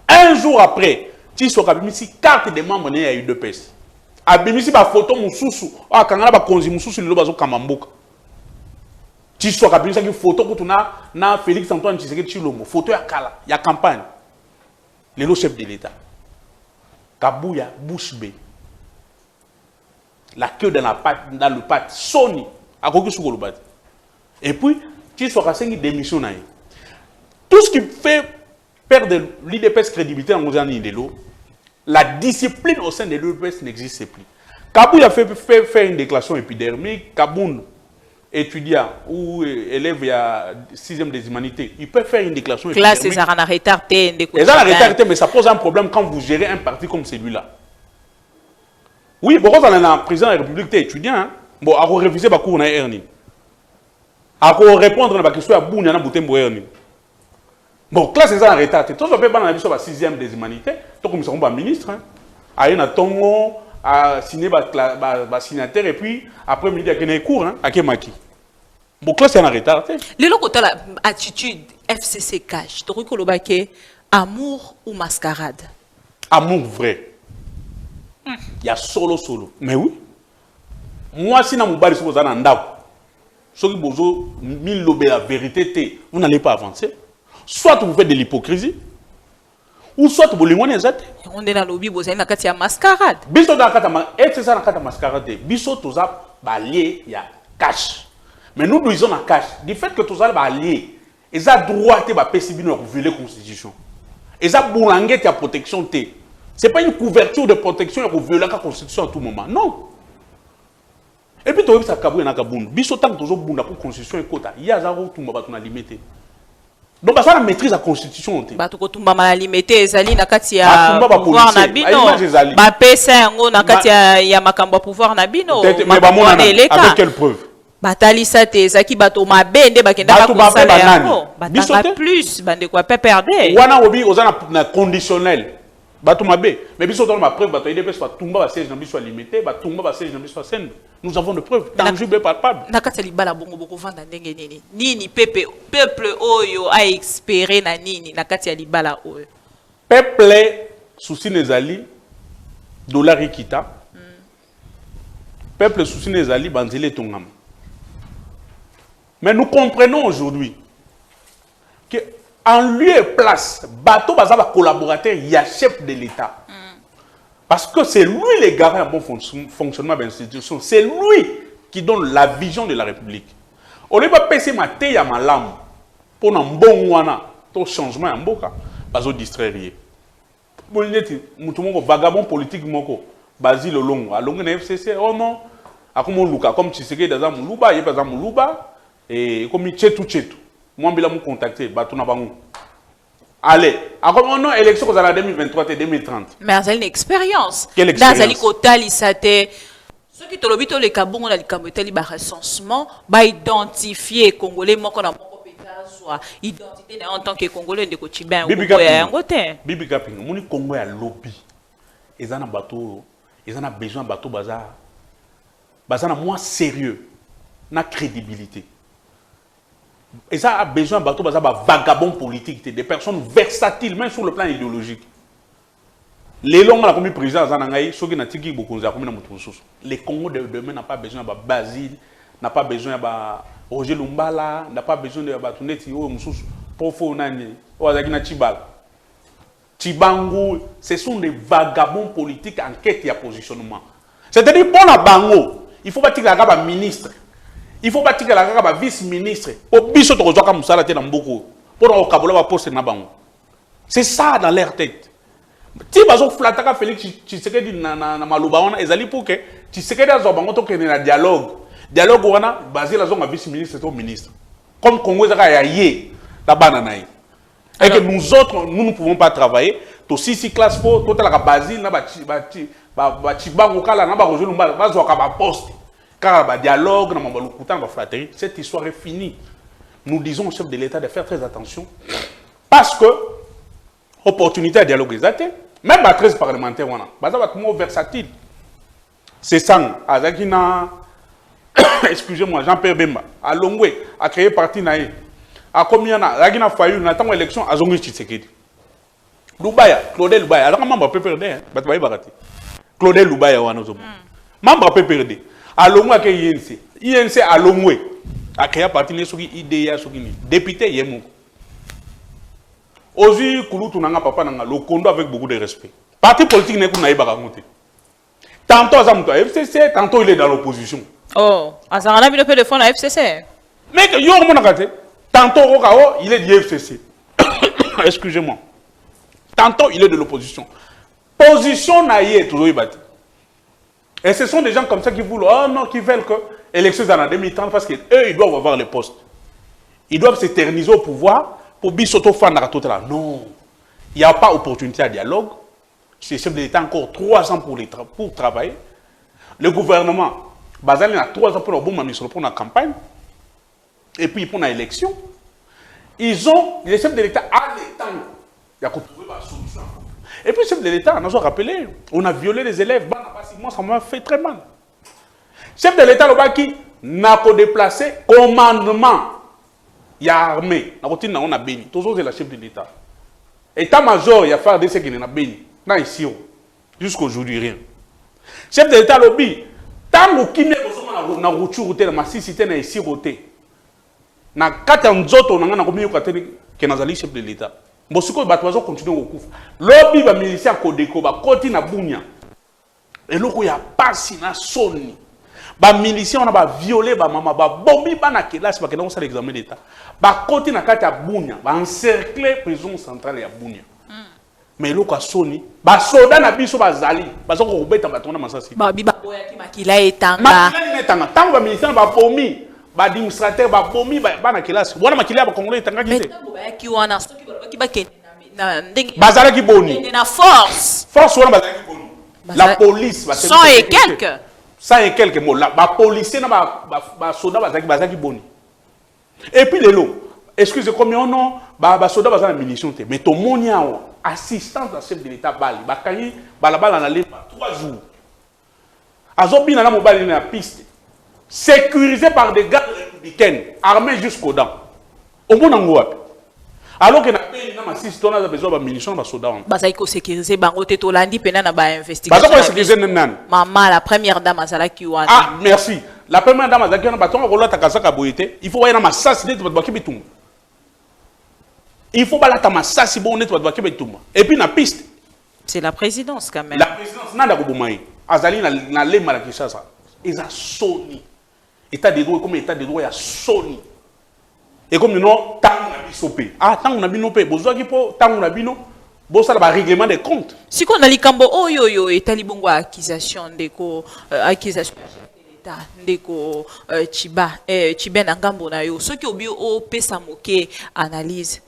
un jour après Tshisoka bimisi carte de membre na UDPS abimisi ba photo mususu akangala ba konzi mususu lelo bazo kamamboka tu sois capable de photo pour na Félix Antoine Tshisekedi Tshilombo photo ya kala ya campagne le chef de l'État Kabuya bouche bée la queue dans le pâte Sony à quoi que ce soit et puis tu sois capable de démission tout ce qui fait perdre l'IDPS crédibilité dans le la discipline au sein de l'IDPS n'existe plus. Kabuya fait une déclaration épidermique. Kaboun étudiant ou élève à 6e des humanités, il peut faire une déclaration épidermique. Classe, ça en retardé. Mais ça pose un problème quand vous gérez un parti comme celui-là. Oui, pourquoi on est en président de la République étudiant, hein? Bon, à réviser ma cour, on a erni. À répondre à la question, à bout, on a bouté mon erni. Bon, classe, c'est en retard. Tout ça peut pas dans la 6e des humanités. Donc, nous sommes ministre. À un Tongo, à signer ma signataire et puis après midi à Kenya cours hein à Kemaki. Bon classe c'est en retard. Le loco la attitude FCC cash. Tu reconnais le baquet amour ou mascarade. Amour vrai. Il y a solo. Mais oui. Moi si na mobali so za na ndako. Soki bozo mille lobé la vérité vous n'allez pas avancer. Soit vous faites de l'hypocrisie ou soit vous l'éloignez exact. On est dans le lobby, vous avez une mascarade. Biso dans la mascarade. Biso tous a balié, il y a cash. Mais nous disons la cash. Du fait que tous a balié, ils ont droit de violer la constitution. Ils ont boulangé la protection. Ce n'est pas une couverture de protection pour violer la constitution à tout moment. Non. Et puis tu as vu ça Kaboun. Biso tant que toujours boula pour constitution et quota. Il y a zéro tout le monde limité. Donc, ça maîtrise la constitution. Bah, tu as mal limité, Zali, nakati ya pouvoir nabino. Bah, PSA, nakati ya makamba pouvoir nabino. Mais avec quelle preuve? Bah, talisa te, zaki bato mabende, bah, kenda ba kusala yango. Bah, plus, bande quoi, pe perdre. Wana obi, ozana na conditionnel. bato mabe mais biso dans ma preuve bato IDPS ba tumba ba siège na biso limité ba tumba ba siège na biso scène nous avons de preuves tangibles et palpables nakati libala bongo boko vanda ndenge nini nini peuple oyo a espéré na nini nakati ya libala oyo peuple souci nezali dollar ikita peuple souci nezali banzele tongam mais nous comprenons aujourd'hui que en lieu et place, bateau bazaba collaborateur, il y a chef de l'État. Parce que c'est lui le garant un bon fonctionnement de l'institution. C'est lui qui donne la vision de la République. On ne va pas passer ma tête à ma lame pour un bon wana, tout changement en boka, bazo distraire. Bon, il est vagabond politique moko, Basile Longo, à Longo FCC, oh non, à comme Luka, comme Tshisekedi dans Moulouba, il y a pas Moulouba, et comme Tchetou Tchetou. Moi, je vais me contacter. Allez, après mon élection en 2023 et 2030. Mais c'est une expérience. Quelle expérience? Dans ceux qui te l'ont dit, les Kabongo, les Kaboteli, le recensement, va identifier Congolais, moi, qu'on a soit identité en tant que Congolais de Kochibin. Bibi Kaping, mon Congo a lobby. Ils ont un bateau, ils ont besoin de bateau bazar. Bazar moins sérieux, na crédibilité. Et ça a besoin de bateau vagabond politique, des personnes versatiles, même sur le plan idéologique. Les longs, la commis président, les Congo de demain n'a pas besoin de Basile, n'a pas besoin de Roger Lumbala, n'a pas besoin de Batuneti, Profo Nani, Oazagina Chibal. Chibango, ce sont des vagabonds politiques en quête de positionnement. C'est-à-dire, pour la Bango, il faut bâtir la ministre. Il faut bâtir la vice-ministre. C'est ça dans leur tête. Si vous flattez Félix Tshisekedi na maluba wana ezali pour que Tshisekedi azobango to kene na dialogue wana basé la zone vice-ministre et ministre. Comme Congo ezaka ya yé la banana. Et que nous autres nous ne pouvons pas travailler. To sisi classe pour to la Basile na ba chibango kala na ba rojulu mba bazwa ka ba poste. Car le dialogue, cette histoire est finie. Nous disons au chef de l'État de faire très attention. Parce que l'opportunité à dialogue est même à 13 parlementaires, c'est versatile. C'est ça. Excusez-moi, Jean-Pierre Bemba, à Longwe, a créé parti naïe. À combien de temps, Fayou, nous attendons l'élection à Zongi Tshisekedi. Loubaya, Claudel Loubaya, alors membre peut perdre, Claudel Loubaya, membre peut perdre. Alongwe ke INC Alongwe a créé parti ne soki IDEA soki ni député yemo. Ozi kulutu nanga papa nanga Lokondo avec beaucoup de respect. Parti politique ne kuna ibaka monter. Tantôt azamuto FCC, tantôt il est dans l'opposition. Oh, azarana bino pe de fond à FCC. Mais yo mona kate. Tantôt Rokao, il est du FCC. Excusez-moi. Tantôt il est de l'opposition. Position naïe toujours ibati. Et ce sont des gens comme ça qui voulaient, oh non, qui veulent que l'élection en 2030 parce qu'eux, ils doivent avoir les postes. Ils doivent s'éterniser au pouvoir pour bisoto faire la non. Il n'y a pas opportunité à dialogue. C'est chef de l'État encore 3 ans pour travailler. Le gouvernement, Bazali a 3 ans pour le bon ministre pour la campagne. Et puis pour l'élection. Ils ont, les chefs de l'État, à l'état, il y a trouvé la solution. Et puis, chef de l'État, on a rappelé, on a violé les élèves, ça m'a fait très mal. Chef de l'État, qui n'a pas déplacé commandement, il y a armée, on a béni, toujours c'est la chef de l'État. État-major, il y a fait des qui n'a béni, n'a ici, jusqu'aujourd'hui rien. Chef de l'État, tant que qui na rupture te na masisité na ici roté. Na kata nzoto na ngana komi yokateni ke nazali chef de l'État. Mbosiko batwazo continuer okufa. Lobi ba militaire kodeko ba koti na bunya. Eloko ya pasi na soni. Ba militaire on a ba violer ba mama ba bombi ba na classe ba kena on sa l'examen d'État. Ba koti na kata bunya, ba encercler prison centrale ya bunya. Mais eloko soni, ba soda na biso bazali, bazo ko beta batona masasi. Ba biba boya ki makila etanga. Makila etanga, tango ba militaire ba bomi. Ba administrateur ba bomi ba na classe wana makila ba congolais tanga kite mais ki wana soki ba kende na ndenge bazala ki boni na force wana bazala ki boni la police ba 100 et quelques 100 et quelques mots la ba policier na ba soda bazala ki boni et puis lelo excusez combien non ba soda bazala munitions te mais to monia assistance à chef de l'État Bali. Bakani, balabala na lé 3 jours. Azobi na mobile na piste. Sécurisé par des gardes républicains, armés jusqu'aux dents. Au bon angoua. Alors que na pays na massis tona a besoin de munitions ba soda. Basaiko sécuriser bango te tolandi pena na ba investigation. Basaiko sécuriser nan. Maman la première dame azala ki wana. Ah, merci. La première dame azala ki wana batonga ko lota kasaka boyete. Il faut voyer na masasi net ba ki bitum. Il faut balata masasi bon net ba ki bitum. Et puis na piste. C'est la présidence quand même. La présidence nanda ko bomayi. Azali na le malakisha ça. Ils a soni. État de droit comme état de droit ya soni. Et comme nous non tant na bisopé. Ah tant na binope bozo ki po tant na bino bosa la règlement des comptes. Si qu'on a likambo oyo etali bongo accusation ndeko accusation l'État ndeko Chiba na ngambo na yo soki obi o pesa moke analyse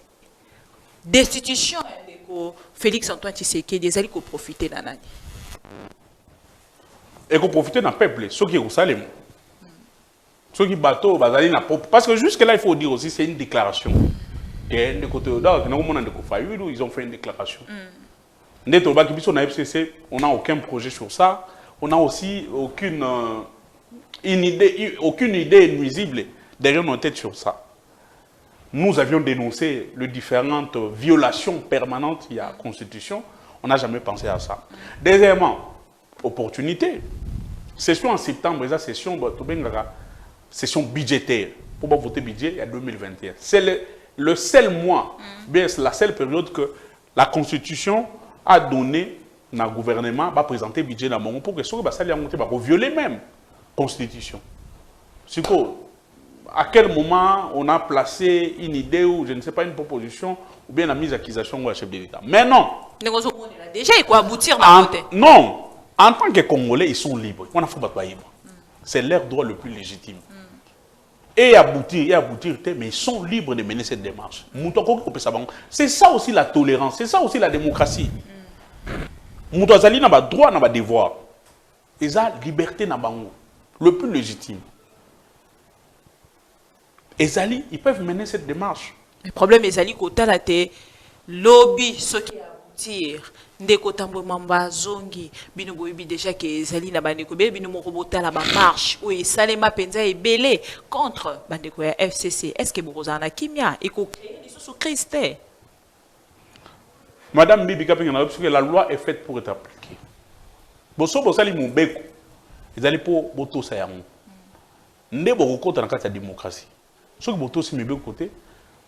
destitution ndeko Félix Antoine Tshisekedi ezali ko profiter na nani. Et qu'on profite d'un peuple, ceux qui Yerusalem. Ceux qui bateau, parce que jusque-là, il faut dire aussi, c'est une déclaration. Et de côté ils ont fait une déclaration. On n'a aucun projet sur ça. On n'a aussi aucune idée nuisible derrière nos têtes sur ça. Nous avions dénoncé les différentes violations permanentes il y a la Constitution. On n'a jamais pensé à ça. Deuxièmement, opportunité. Session en septembre, la session budgétaire. Pour voter budget, il y a 2021. C'est le seul mois, bien la seule période que la Constitution a donné au gouvernement va présenter le budget dans le monde pour que ça va violer même la Constitution. À quel moment on a placé une idée ou je ne sais pas une proposition ou bien la mise d'accusation au chef de l'État. Mais non. Déjà, il faut aboutir d'un côté. Non. En tant que Congolais, ils sont libres. On a fait battre libre. C'est leur droit le plus légitime. Et aboutir, mais ils sont libres de mener cette démarche. C'est ça aussi la tolérance, c'est ça aussi la démocratie. Moutouazali n'a pas droit, n'a pas devoir. Ils ont liberté n'a pas le plus légitime. Ezali, ils peuvent mener cette démarche. Le problème Ezali kota la te lobby ce qui aboutir. Ndeko tambo mamba zongi bino boyebi déjà que Ezali na bandeko be bino mokobota la ba marche ou esalema penza ebele contre bandeko ya FCC. Est-ce que bokozana kimia eko créer sous Christ? Madame Bibi Kapinga, la loi est faite pour être appliquée. Boso bosali mubeko. Ezali pour boto sayango. Ndebo kokota na kati ya démocratie. Ce que boto si mibeko côté,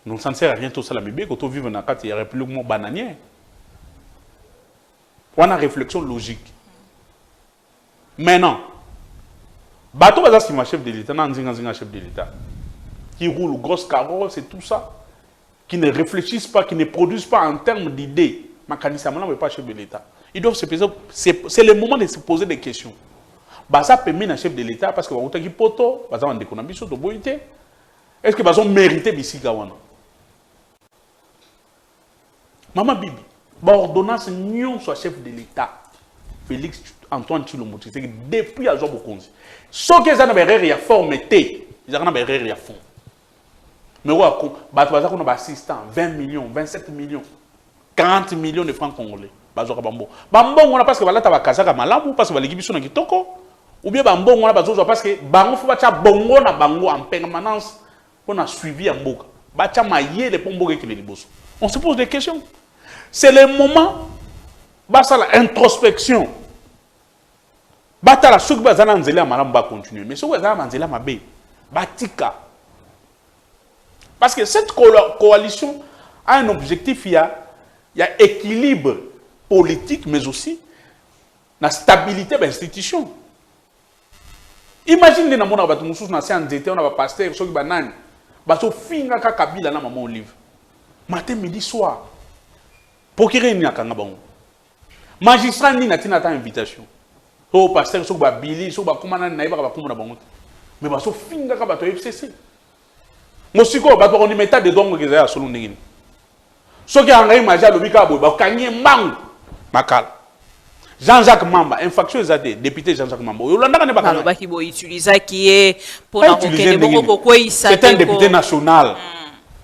non ça ne sert à rien tout ça la mibeko to vivre na kati ya république bananière. On a une réflexion logique. Maintenant, bateau c'est ma chef de l'État, chef de l'État, qui roule grosse carrosse, c'est tout ça, qui ne réfléchissent pas, qui ne produisent pas en termes d'idées. Mécaniquement, mais pas chef de l'État. Ils doivent se poser, c'est le moment de se poser des questions. Ça permet un chef de l'État parce que est-ce que vous mérité Bissikawana? Maman Bibi. L'ordonnance n'y soit chef de l'État, Félix Antoine Tshilombo Tshisekedi, depuis à Jobo Konzi. Ce que les gens ont formé, ils ont fait fond. Mais on a assistant 20 millions, 27 millions, 40 millions de francs congolais. Bambo, on a parce que voilà, tu vas casser comme malamou, parce que l'équipe sont kitoko, ou bien Bambo, on a parce que Bango faut battre Bongo na Bango en permanence, on a suivi en boka. Batcha maillé les pombo qui les bosso. On se pose des questions. C'est le moment, basta la introspection. Basta la souk bazana nzela malam ba continuer. Mais souk bazana nzela mabe, batika. Parce que cette coalition a un objectif, il y a équilibre politique, mais aussi la stabilité de l'institution. Imaginez dans mon abat musus na séance d'été on a pasteur souk banane, baso finga ka kabila na maman olive. Matin, midi, soir. Pour qui réunir à Kangabon? Magistrat ni n'a pas invitation. Au pasteur, sur Babili, sur Bakumana, naïba, Bakumana Bangot. Mais baso finga kabato FCC. Mosiko, bato on y mettait des dons que à Solon Negin. Ce qui a engagé Maja Lobikabo, Bakanye Mang, Makal. Jean-Jacques Mamba, infraction des député Jean-Jacques Mamba. Yolanda n'est pas capable. C'est un député national.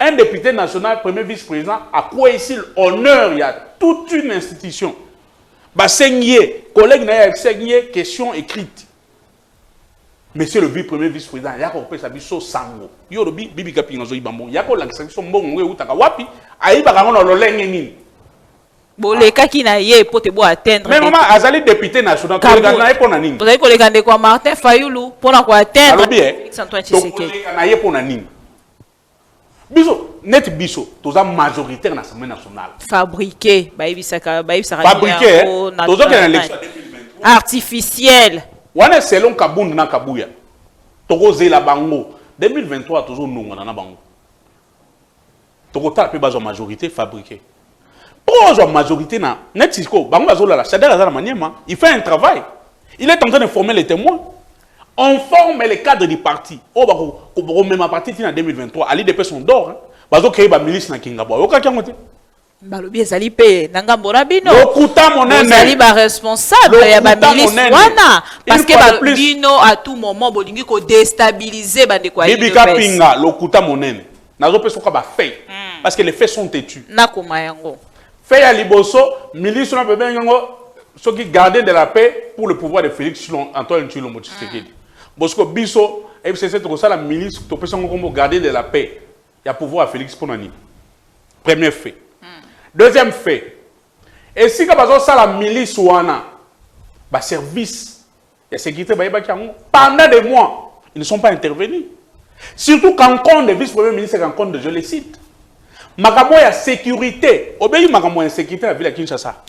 Un député national, premier vice-président, à quoi ici l'honneur, il y a toute une institution. Bah, saigner, collègue n'a saigné, question écrite. Monsieur le premier vice-président, il y a un peu de sango. Il y a un peu de sango. Il y a un peu de sango. Bon, les cas qui n'a pas pour te boire atteindre. Mais maman, Azali député national, vous avez pour nani. Vous avez collègue de quoi Martin Fayoulou pour atteindre. Biso, net biso, tous a majoritaire dans l'Assemblée nationale. Fabriqué, fabriqué, tous a une élection artificielle. Wana selon Kabund na Kabuya. Togo zela bango 2023 toujours nonga na bango. Togo ta pe bazo majorité fabriquée. Pour la majorité na net siko bango bazo la Chadel Azala Maniema, il fait un travail. Il est en train de former les témoins. On forme les cadres du parti. Oh bako même parti en 2023, ali de personnes d'or. Bazo créer ba milice na Kingabo. Oka kiamote. Balobi ezali pe nangambo na bino. Lokuta monene. Ezali ba responsable ya ba milice wana parce que bino à tout moment bolingi ko déstabiliser bande kwa Bibi Kapinga lokuta monene. Nazo pe soka ba fait parce que les faits sont têtus. Nakoma yango. Fait ya liboso milice na bebe yango soki garder de la paix pour le pouvoir de Félix Antoine Tshilombo Tshisekedi. Bosco biso FCC to la milice to pe songo garder de la paix. Ya pouvoir à Félix Ponani. Premier fait. Deuxième fait, et si vous avez la milice ou un service de sécurité, pendant des mois, ils ne sont pas intervenus. Surtout quand on compte des vice-premiers ministres, quand on compte, je les cite. Magamo ya sécurité, obéi magamo ya sécurité la ville de Kinshasa.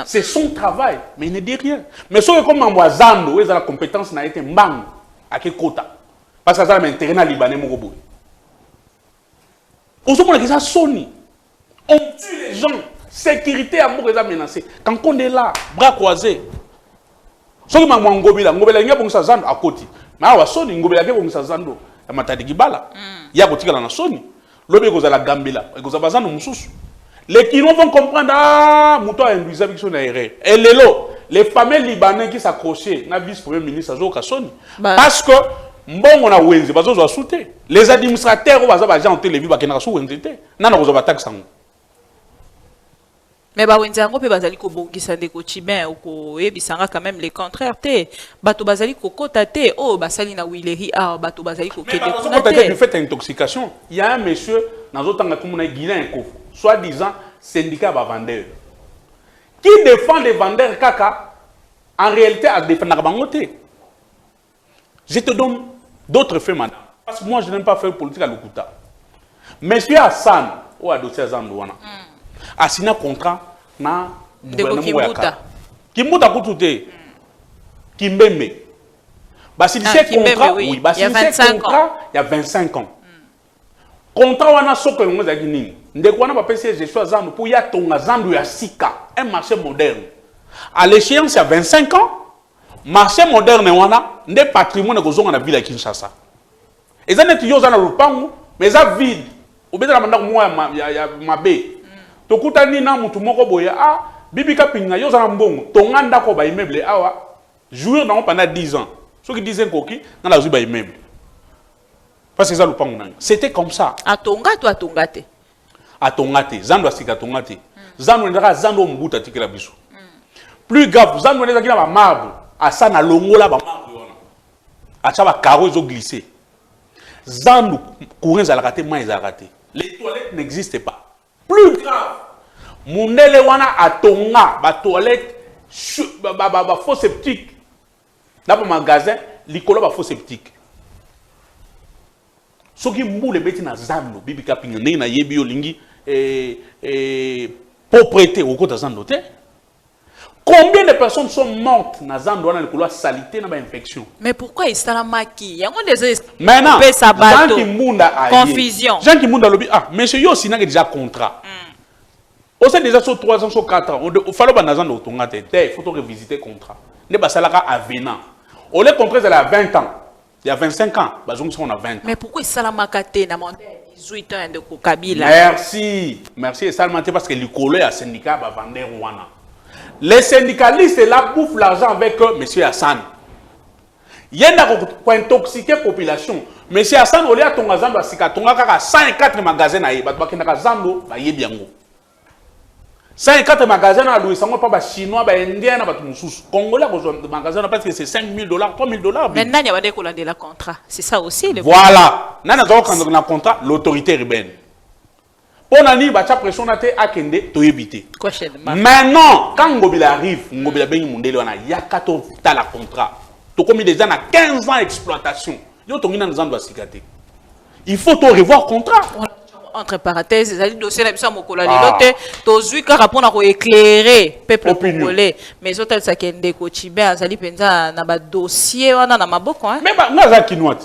C'est son travail, mais il ne dit rien. Mais ce que comme Mambo Zando, où la compétence n'a été mbang à quel quota. Parce que ça a intérêt à Libanais Mogoboui. Au moment où ça Sony. On tue les gens. Sécurité, amour est menacée. Quand on est là, bras croisés. Ce qui m'a dit, Ngobila, il y a un Sazando à côté. Mais il y a Sony, Ngobila, il y a un Sazando. Il y a un Gibala. Il y a un Sony. L'obé goza la Gambela. Il y a un Sazando Moussous. Les Kino vont comprendre, ah, Mouto a induisé avec son erreur. Et les familles libanais qui s'accrochaient, n'a vice-premier ministre, à Sony. Parce que, bon, on a Wenzi, parce qu'on a sauté. Les administrateurs, on a déjà en télévision, on a Wenzi. Non, on a attaqué ça. Mais bawenzi yango pe bazali ko bongisa ndeko Chibin ko ebisanga quand même les contraires te bato bazali ko kota te oh basali na wileri bato bazali ko kende kuna te. Du fait intoxication, il y a un monsieur dans autant comme on a Guilain Kofo, soi-disant syndicat ba vendeur qui défend les vendeurs kaka en réalité à défendre bangote. Je te donne d'autres faits madame parce que moi je n'aime pas faire politique à Lokuta. Monsieur Hassan ou à dossier Zandouana. A signé un contrat na gouvernement Kimbuta Koutoute Kimbembe. Bah si c'est contrat oui, bah si c'est contrat il y a 25 ans. Contrat wana soko ngo za kinini. Ndeko wana ba PC gestion Zandu pour ya tonga Zandu ya sika, un marché moderne. À l'échéance il y a 25 ans, marché moderne wana ndé patrimoine ko zonga na ville ya Kinshasa. Ezana tiyo za na lupangu, mais ça vide. Obedela manda ko ya mabe. Tokuta ni na mutu moko boya Bibi Kapinga yo za mbongo tonganda ko ba immeuble awa jouir dans pendant 10 ans. Ceux qui disaient koki na la ba immeuble. Parce que ça lupango nanga. C'était comme ça. Atonga to atongate. Atongate, Zando asika tongate. Zando ndaka Zando mbuta tikela biso. Plus grave, Zando ndaka kina ba marbre, asa na longola ba marbre wana. Acha ba carreaux zo glisser. Zando courant za la raté, moi ils a raté. Les toilettes n'existent pas. Plus grave, Mundele wana atonga ba toilette ba faux septique. Dans le magasin, l'icolo ba faux septique. Ce qui moule beti na Zando, Bibi Kapinga na yebi olingi propriété au côté de Zando te. Combien de personnes sont mortes na Zando wana l'icolo salité na ba infection. Mais pourquoi il salamaki? Yango des maintenant, Jean qui munda confusion. Jean qui munda lobi monsieur yo sina déjà contrat. On sait déjà sur 3 ans sur 4 ans, il faut que Zando tonga te, il faut revisiter le contrat. Ne ba salaka avenant. On les contrats il y a 20 ans. Il y a 25 ans, on a 20 ans. Mais pourquoi Salamakate n'a pas 18 ans de Kabila? Merci. Merci Salamate parce que l'icolo a syndicat va vendre Rwanda. Les syndicalistes là bouffent l'argent avec M. Hassan. Il y a pour intoxiquer la population. M. Hassan, au lieu de ton Zando, il y a 104 magasins à Zando, 54 magasins à louer, ça ne pas chinois, indien, congolais, magasins parce que c'est 5 000 $, 3 000 $. Maintenant, il y a des collants de la contrat. C'est ça aussi. Voilà. Quand on a contrat, l'autorité urbaine. On a dit, la pression a été à Kende, tu éviter. Maintenant, quand Ngobila arrive, Ngobila Ben Mundele, il y a 14 ans de contrat. Tu as commis des ans à 15 ans d'exploitation. Il faut revoir le contrat. Entre parenthèses, les dossiers de la Mokola, les autres, car rapport à éclairer peuple congolais. Mais les autres, ça qui est des coachibés, ça dit penza na ba dossier, on a ma boko. Mais na za Kinois,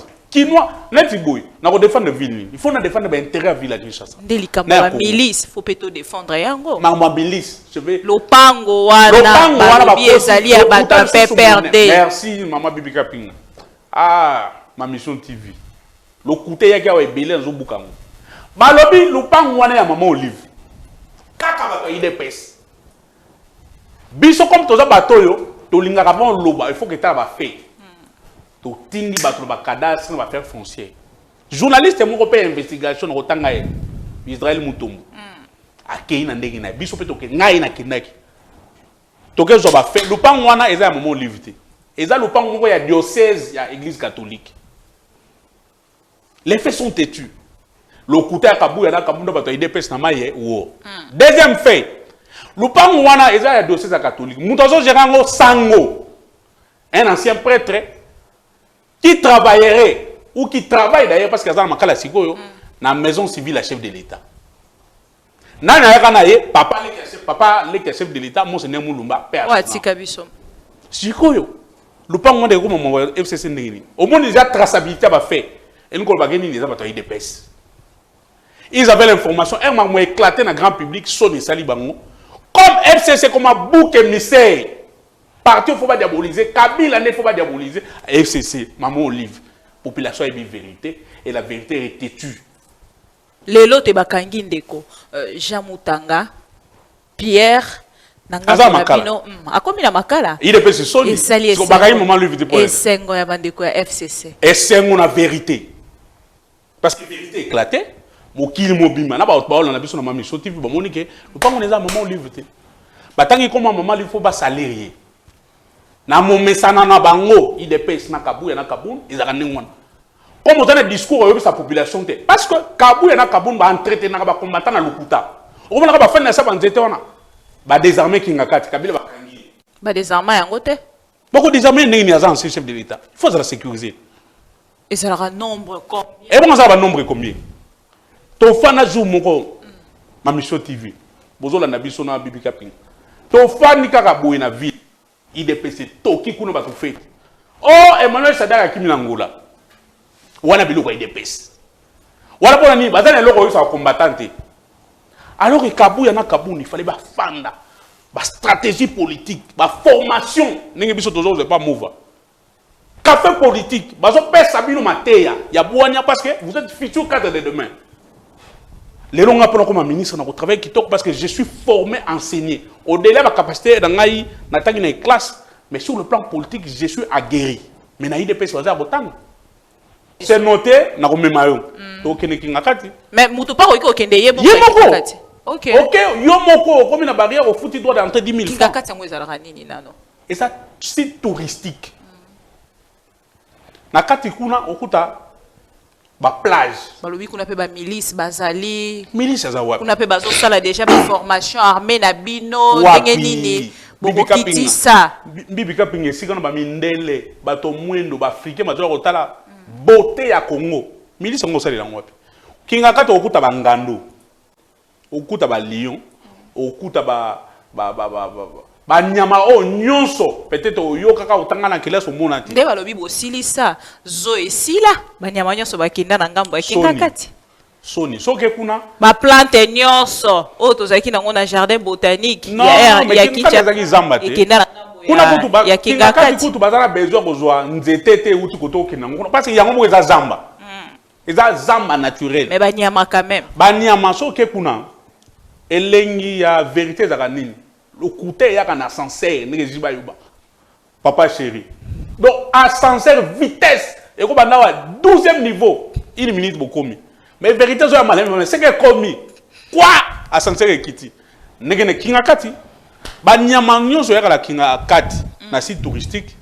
net boy, na ko défendre ville. Il faut na défendre l'intérêt à ville à Kinshasa. Délicat, ma milice, faut plutôt défendre yango. Ma milice, je vais. Lopango wana, ba biesali à ba PPRD. Merci maman Bibi Kapinga. Ah, ma mission TV. Le côté ya ka ebele nzo bukango. Balobi lupango wana ya maman Olive. Kaka ba IDPS. Biso comme toza batoyo, to linga ka bon loba, il faut que ta ba fait. To tindi bato ba cadastre ba faire foncier. Journaliste mo ko pe investigation ko tanga e Israël Mutombo. Akei na ndenge na biso pe to ke ngai na kinaki. To ke zo ba fait lupango wana eza ya maman Olive te. Eza lupango mo ya diocèse ya église catholique. Les faits sont têtus. Le côté à Kabou, il y a Kabou, il y a des maye. Deuxième fait, le pan wana est un dossier catholique. Moutazo Gérango Sango, un ancien prêtre qui travaillerait ou qui travaille d'ailleurs parce qu'il y a un makala sigo dans la maison civile à chef de l'État. Nana Kanaye, papa le chef de l'État, mon seigneur Moulumba, père. Ouais, Tikabiso. Sikoyo, le pan wana est comme FCC Ndini. Au moins il y a traçabilité à faire. Et nous avons des DPS. Ils avaient l'information, ils m'ont éclaté dans le grand public, Sony Salibango. Comme FCC, comme un bouc émissaire, parti, il ne faut pas diaboliser, Kabila, il ne faut pas diaboliser. FCC, maman Olive, la population est bien vérité, et la vérité est têtue. Les lots de Bakangi Ndeko, Jean Moutanga, Pierre, Aza Makala. A combien de Makala? Il est passé Sony. Et Sali et Sengo ya bandeko ya FCC. Et Sengo la vérité. Parce que la vérité est éclatée. Mokili mobima na ba on a biso na mission TV ba monike le pas on est à maman livre te ba tangi comme maman livre faut ba salarié na mo mesana na bango il dépêche na Kabu ya na Kabun ils a ramené ngwana comme on a un discours avec sa population te parce que Kabu ya na Kabun ba traiter na ba combattant na Lukuta on va ba faire na ça ba nzete wana ba désarmer kinga kati Kabila ba kangi Ba désarmer yango te beaucoup désarmer ni agent chef de l'État il faut la sécuriser et ça aura nombre combien et bon ça va nombre combien Tofana joue mon ma mission TV. Bozola na biso na Bibi Kapinga. Tofani kaka boye na vie. IDPC toki kuna ba fait. Oh Emmanuel Sadaka kimi na Angola. Wana biloko IDPC. Wala pona ni bazana loko yo sa combattante. Alors que Kabou yana Kabou il fallait ba fanda. Ba stratégie politique, ba formation. Ningi biso tozo pas move. Café politique, bazo pesa bino mateya. Ya boanya parce que vous êtes futur cadre de demain. Les longs appels comme ministre dans le travail qui toque parce que je suis formé, enseigné. Au-delà de ma capacité d'engager dans une classe, mais sur le plan politique, je suis aguerri. Mais na IDP c'est à botan. C'est noté na ko memayo. To kene kinga kati. Mais mutu pa ko kende yebo. OK. OK, yo moko comme na barrière au foot il doit d'entrer 10 000 francs. Kinga kati yango ezalaka nini nano. Et ça c'est touristique. Na kati kuna okuta ba plage balobi kuna pe ba milice bazali milice za wapi kuna pe bazo sala déjà ba formation armée na bino ndenge nini bokiti ça Bibi Kapinga sika na ba mindele bato mwendo ba africain bazo ko tala beauté ya Congo milice ngo sala na wapi kinga kata okuta ba ngando okuta ba lion okuta ba nyama o nyonso peut-être oyo kaka utanga na kelasi omona te nde balobi bosilisa zo esila banyama nyonso bakinda na ngambo ya kinga kati Sony soke kuna ba plante nyonso o tozaki nango na jardin botanique ya kinga zamba te kinda na kuna kutu ba ya kinga kati kutu bazala besoin kozwa nzete te uti koto kinga parce que yango mo eza zamba eza zamba naturel mais banyama quand même banyama soke kuna elengi ya vérité za kanini le côté il y a un ascenseur papa chéri donc ascenseur vitesse et comme on a 12e niveau 1 minute beaucoup mais vérité c'est mal c'est que commis quoi ascenseur est quitté Negene kinga kati. Ba nyama nyonso ya la kinga kati na site touristique.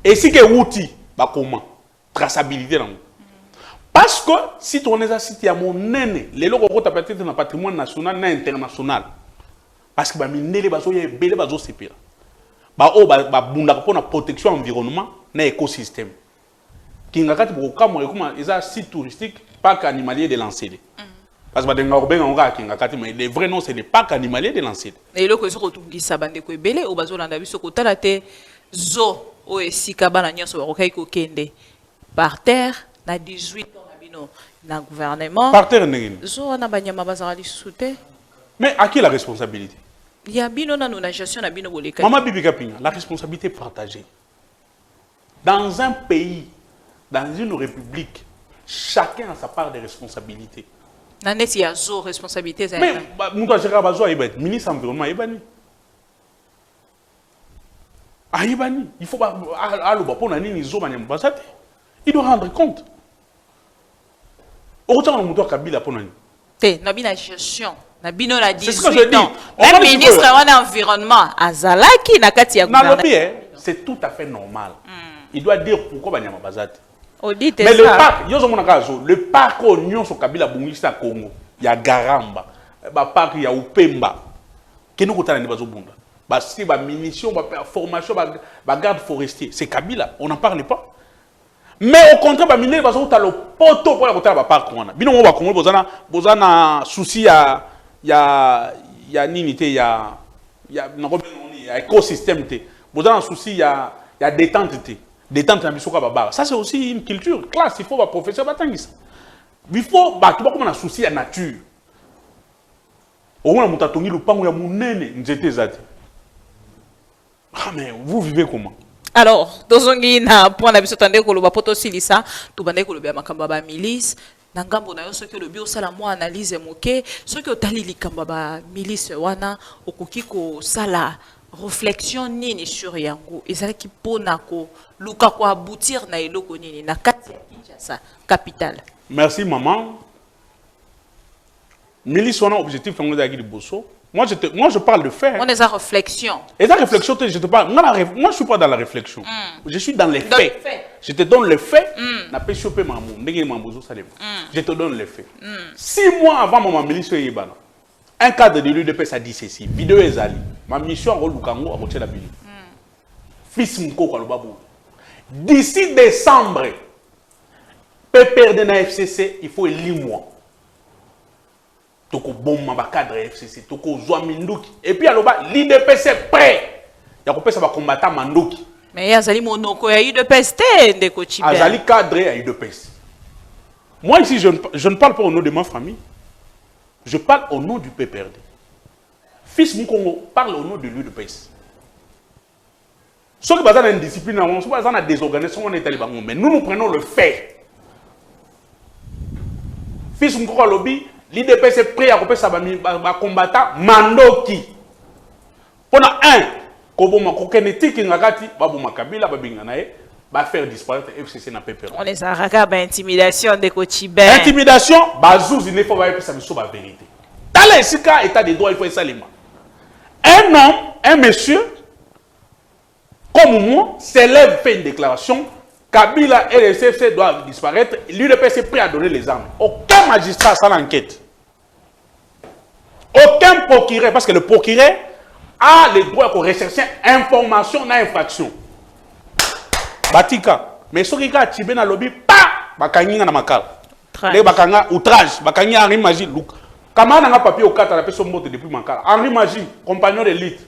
Et si que outil ba comment traçabilité là. Parce que si tu es un site à mon nene, les locaux ont peut-être dans le patrimoine national et international. Parce que les bateaux y belé bateaux c'est la protection environnement na écosystème. Qui n'a pas de comme ils un site touristique parc animalier de Lancédé. Parce que mais le vrai nom c'est le parc animalier de Lancédé. Et le que retrouve qui s'abande ko belé au bateau landa biso ko talate zo o esika bana nyonso ba ko kai ko kende par terre na 18 ans nabino na gouvernement. Par terre n'engine. Zo na banyama bazali souté. Mais à qui la responsabilité? Il y a bino na la gestion na bino boleka. Maman Bibi Kapinga, la responsabilité est partagée. Dans un pays, dans une république, chacun a sa part de responsabilité. Nanesi ya zo responsabilité za. Mais nous doit gérer bazo ayibani, ministre environnement ayibani. Ayibani, il faut pas allo ba pona nini zo banyam basate. Il doit rendre compte. Autant on doit Kabila pona nini. Te na bina gestion. Nabino la 18 c'est ce que je dis. Ans. Même ministre de l'environnement, Azalaki na kati ya gouvernement. C'est tout à fait normal. Il doit dire pourquoi Banyama Bazate. Mais le parc, le parc au Nyon sur Kabila Bungisa Congo, il y a Garamba, le parc il y a Upemba. Qui nous coûte bazo bunda. Si ba munition, ba formation, ba garde forestier, c'est Kabila, on n'en parle pas. Mais au contraire, ba miner bazo ta le poteau pour la côté ba parc wana. Bino mo ba Congo bozana souci ya ninité ya écosystème té. Bozana souci ya détente té. Détente na bisoka baba. Ça c'est aussi une culture classe, il faut ba professeur batangisa. Il faut ba tu ba comme na souci ya nature. Au moins mutatongi lupango ya munene nzete zate. Ah mais vous vivez comment? Alors, tozongi na point na biso tande ko loba poto silisa, to bande ko loba makamba ba milice. Nangambo na yo soki le bio sala mo analyse moke soki otali likamba ba milice wana okoki ko sala réflexion nini sur yango ezala ki pona ko luka ko aboutir na eloko nini na kati ya Kinshasa capitale. Merci maman. Milice wana objectif yango za ki bosso. Moi je parle de faire. On est à réflexion. Et la réflexion je te parle. Moi je suis pas dans la réflexion. Je suis dans les faits. Je te donne les faits. Je te donne les faits. 6 mois avant mon milice un cadre de l'UDPS a dit ceci. Vidéo ezali. Ma mission à Lukango a retiré la ville. Fils Mko Kalobabou. D'ici décembre, peut perdre na FCC, il faut 8 mois. Toko bomba ba cadre FCC, toko zwa minduki. Et puis aloba l'IDPS est prêt. Ya kopesa ba combattant manduki. Mais yazali monoko ya UDPS te ndeko Chibe. Azali cadre ya UDPS. Moi ici je ne parle pas au nom de ma famille. Je parle au nom du PPRD. Fils Mkongo parle au nom de l'UDPS. Ceux qui basent dans une discipline, ceux qui basent dans la désorganisation, on est allé bango. Mais nous prenons le fait. Fils Mkongo lobby. L'IDPS est prêt à combattre Mandoki. Pendant un, va faire disparaître FCC na PPR. On est à ragab intimidation de Kochibé. Intimidation, bazouz, il ne faut pas faire ça la vérité. Dans les cas état de droit, il faut ça les mains. Un homme, un monsieur, comme moi, s'élève, fait une déclaration. Kabila et le CFC doivent disparaître. L'UDPS est prêt à donner les armes. Aucun magistrat sans l'enquête. Aucun procureur, parce que le procureur a le droit de rechercher information dans l'infraction. Batika. Mais ce qui est tibé dans le lobby, pas bakanginga na makala. Les bakanga outrage, bakangi Henri Magie. Comment on a papier au 4 à la personne morte depuis makala. Henri Magie, compagnon d'élite.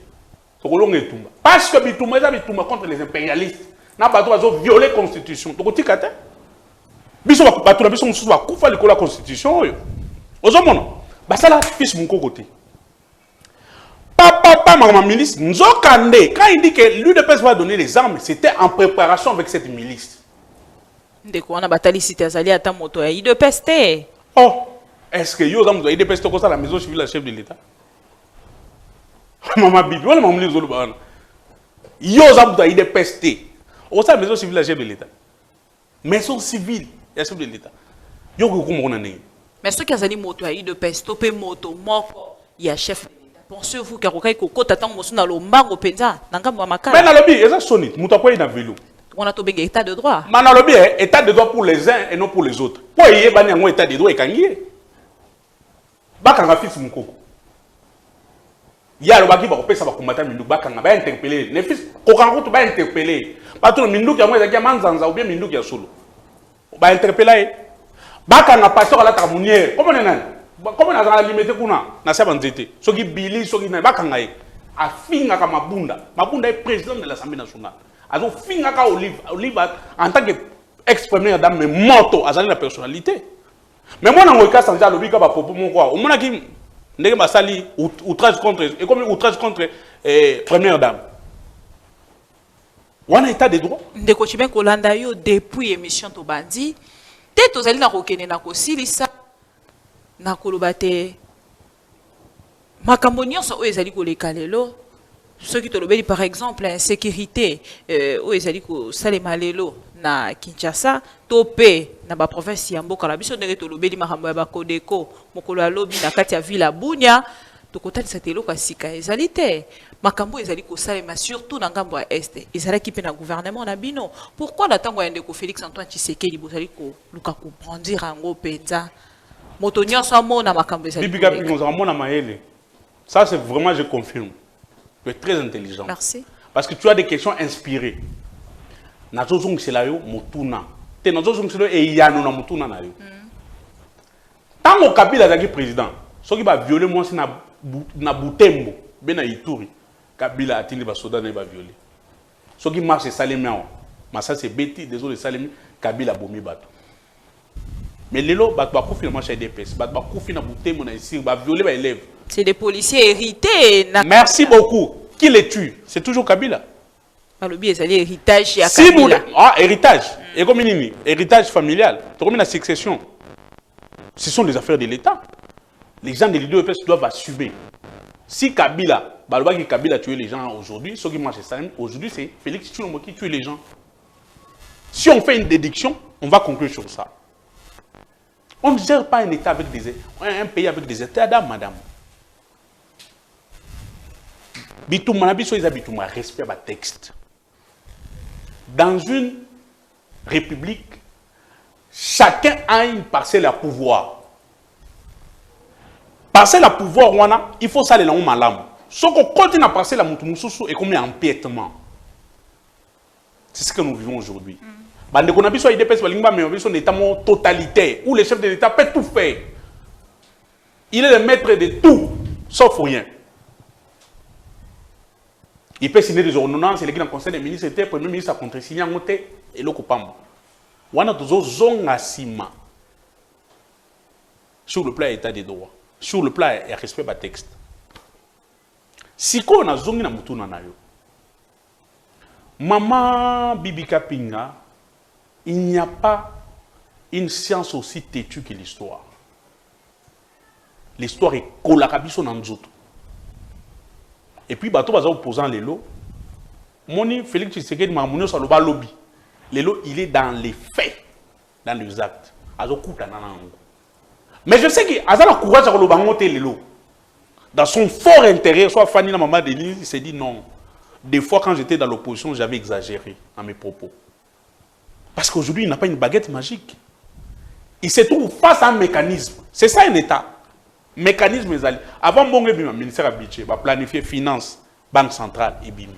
Parce que Bitumba est contre les impérialistes. Na bato bazo violer constitution to kotika te biso bato na biso mususu ba kufa likola constitution oyo ozomona basala fils mon côté papa mama milice nzokande quand il dit que l'UDPS va donner les armes c'était en préparation avec cette milice ndeko wana batali cité azali ata moto ya UDPS te. Oh est-ce que yo za moto ya UDPS to kosa la maison civile la chef de l'état mama bibi wala mama milice zolobana yo za moto ya UDPS te. Au sein de la maison civile, la chef de l'État. Maison civile, la chef de l'État. Mais ce qui a dit moto, il de peste, topé moto, moko, il y a chef. Pensez-vous qu'il y a un temps où on lombango penza nangamba makala. Mais dans le but, ça sonne. Muta quoi il a vélo. On a tout bien état de droit. Mais dans le but, état de droit pour les uns et non pour les autres. Pourquoi il y a un état de droit et kangié? Bakanga fils mukoko. Il y a le baki va couper ça va combattre Mindou bakanga va interpeller. Les fils kokango tu va interpeller. Pas tout Mindou qui a moi qui a manzanza ou bien Mindou qui a solo. Va interpeller. Bakanga pasteur à la tamunière. Comment on a limité kuna na sa banzete. Soki Billy soki na bakanga e. A finga ka Mabunda. Mabunda est président de l'Assemblée nationale. Azo finga ka Olive en tant que ex-première dame mais moto azali la personnalité. Mais moi, dans le cas, sans dire le bika propos mon quoi. Au moins qui ndenge basali outrage contre et comme outrage contre première dame. On a état de droit. Ndeko chimé kolanda yo depuis émission to bandi. Te tozali na kokene na kosilisa na kolobate. Makambo nyonso oyo ezali koleka lelo. Ceux qui te le par exemple insécurité oyo ezali ko salema lelo na Kinshasa topé na ba province ya mboka na biso ndenge to lobeli makambo ya ba Kodeko mokolo ya lobi na kati ya ville Bunya to kotalisa telo ka sika ezali te makambo ezali ko salema surtout na ngambo ya est ezali ki pe na gouvernement na bino pourquoi na tango ya ndeko Félix Antoine Tshisekedi bozali ko luka ko brandir ango penza moto nyonso amona makambo ezali Bibi Kapi nous amona maele. Ça c'est vraiment je confirme. Tu es très intelligent. Merci. Parce que tu as des questions inspirées. Nazozong selayo mutuna. Te nazozong selayo e yano na mutuna na yo. Tant que Kabila zaki président, ce qui va violer moi c'est na Butembo, ben na Ituri. Kabila atindi ba soda na ba violer. Ce qui marche c'est Salemi. Mais ça c'est bêtise désolé Salemi Kabila bomi bato. Mais lelo bato ba kofi na marche DPS, bato ba kofi na Butembo na ici ba violer ba élève. C'est des policiers hérités. Merci beaucoup. Qui les tue? C'est toujours Kabila. Héritage si vous... héritage. Et comme héritage familial. Comme la succession. Ce sont des affaires de l'État. Les gens de l'UDPS doivent assumer. Si Kabila, Kabila tue les gens aujourd'hui, ce qui marche aujourd'hui, c'est Félix Tshilombo qui tue les gens. Si on fait une déduction, on va conclure sur ça. On ne gère pas un État avec un pays avec des États d'âme, madame. Bitouma, respect à texte. Dans une république, chacun a une parcelle à pouvoir. Parcelle à pouvoir, il faut ça les langues malam. Ce qu'on continue à passer la moutoumoussou et comme un empiètement. C'est ce que nous vivons aujourd'hui. Bande qu'on a besoin de DPS, mais on a un État totalitaire où le chef de l'État peut tout faire. Il est le maître de tout, sauf rien. Il peut signer des ordonnances, il est dans le conseil des ministres, le premier ministre a contre-signé en côté et le coupambo. On a toujours zonga sima sur le plan état des droits, sur le plan et respect du texte. Si on a zongi na mutuna na yo, maman Bibi Kapinga, il n'y a pas une science aussi têtue que l'histoire. L'histoire est kolakabiso nanzoto. Et puis, bateau baza opposant les lots. Moni Félix Tshisekedi Mamounio ça le bas lobby. Les lots, il est dans les faits, dans les actes. Azo kuta nanango. Mais je sais qu'il a le courage de le bangoter les lots. Dans son fort intérieur, soit Fanny la maman Denis, il s'est dit non. Des fois, quand j'étais dans l'opposition, j'avais exagéré dans mes propos. Parce qu'aujourd'hui, il n'a pas une baguette magique. Il se trouve face à un mécanisme. C'est ça un État. Mécanisme avant bon le ministère du budget va planifier finance banque centrale et bimi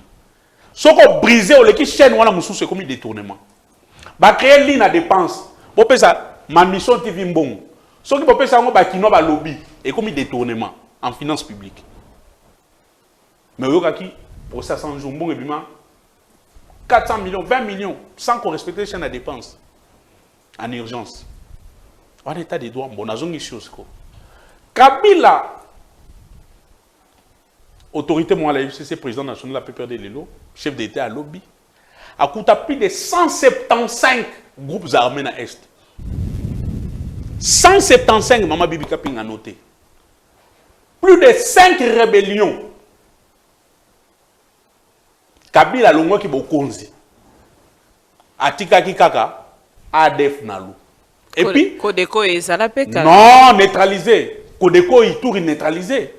ce qu'on brisé au qui chaîne wala musu c'est comme détournement va créer ligne à dépense pour ça ma mission TV mbong ce qui peut ça ba kino ba lobby et comme détournement en finance publique mais yo qui pour ça 100 jours bon bima 400 millions 20 millions sans qu'on respecte les chaînes à dépense en urgence en état de droit bon azongi chose ko Kabila, autorité moi la FCC, président national de la PPRD Lelo, chef d'État à lobby, a coûté plus de 175 groupes armés dans l'Est. 175, Maman Bibi Kaping a noté. Plus de 5 rébellions. Kabila longo ki bokonzi. Atika Kikaka, ADF Nalou. Et puis, Kodeko et Zalapeka. Non, neutralisé. Kodeko, il tourne neutralisé.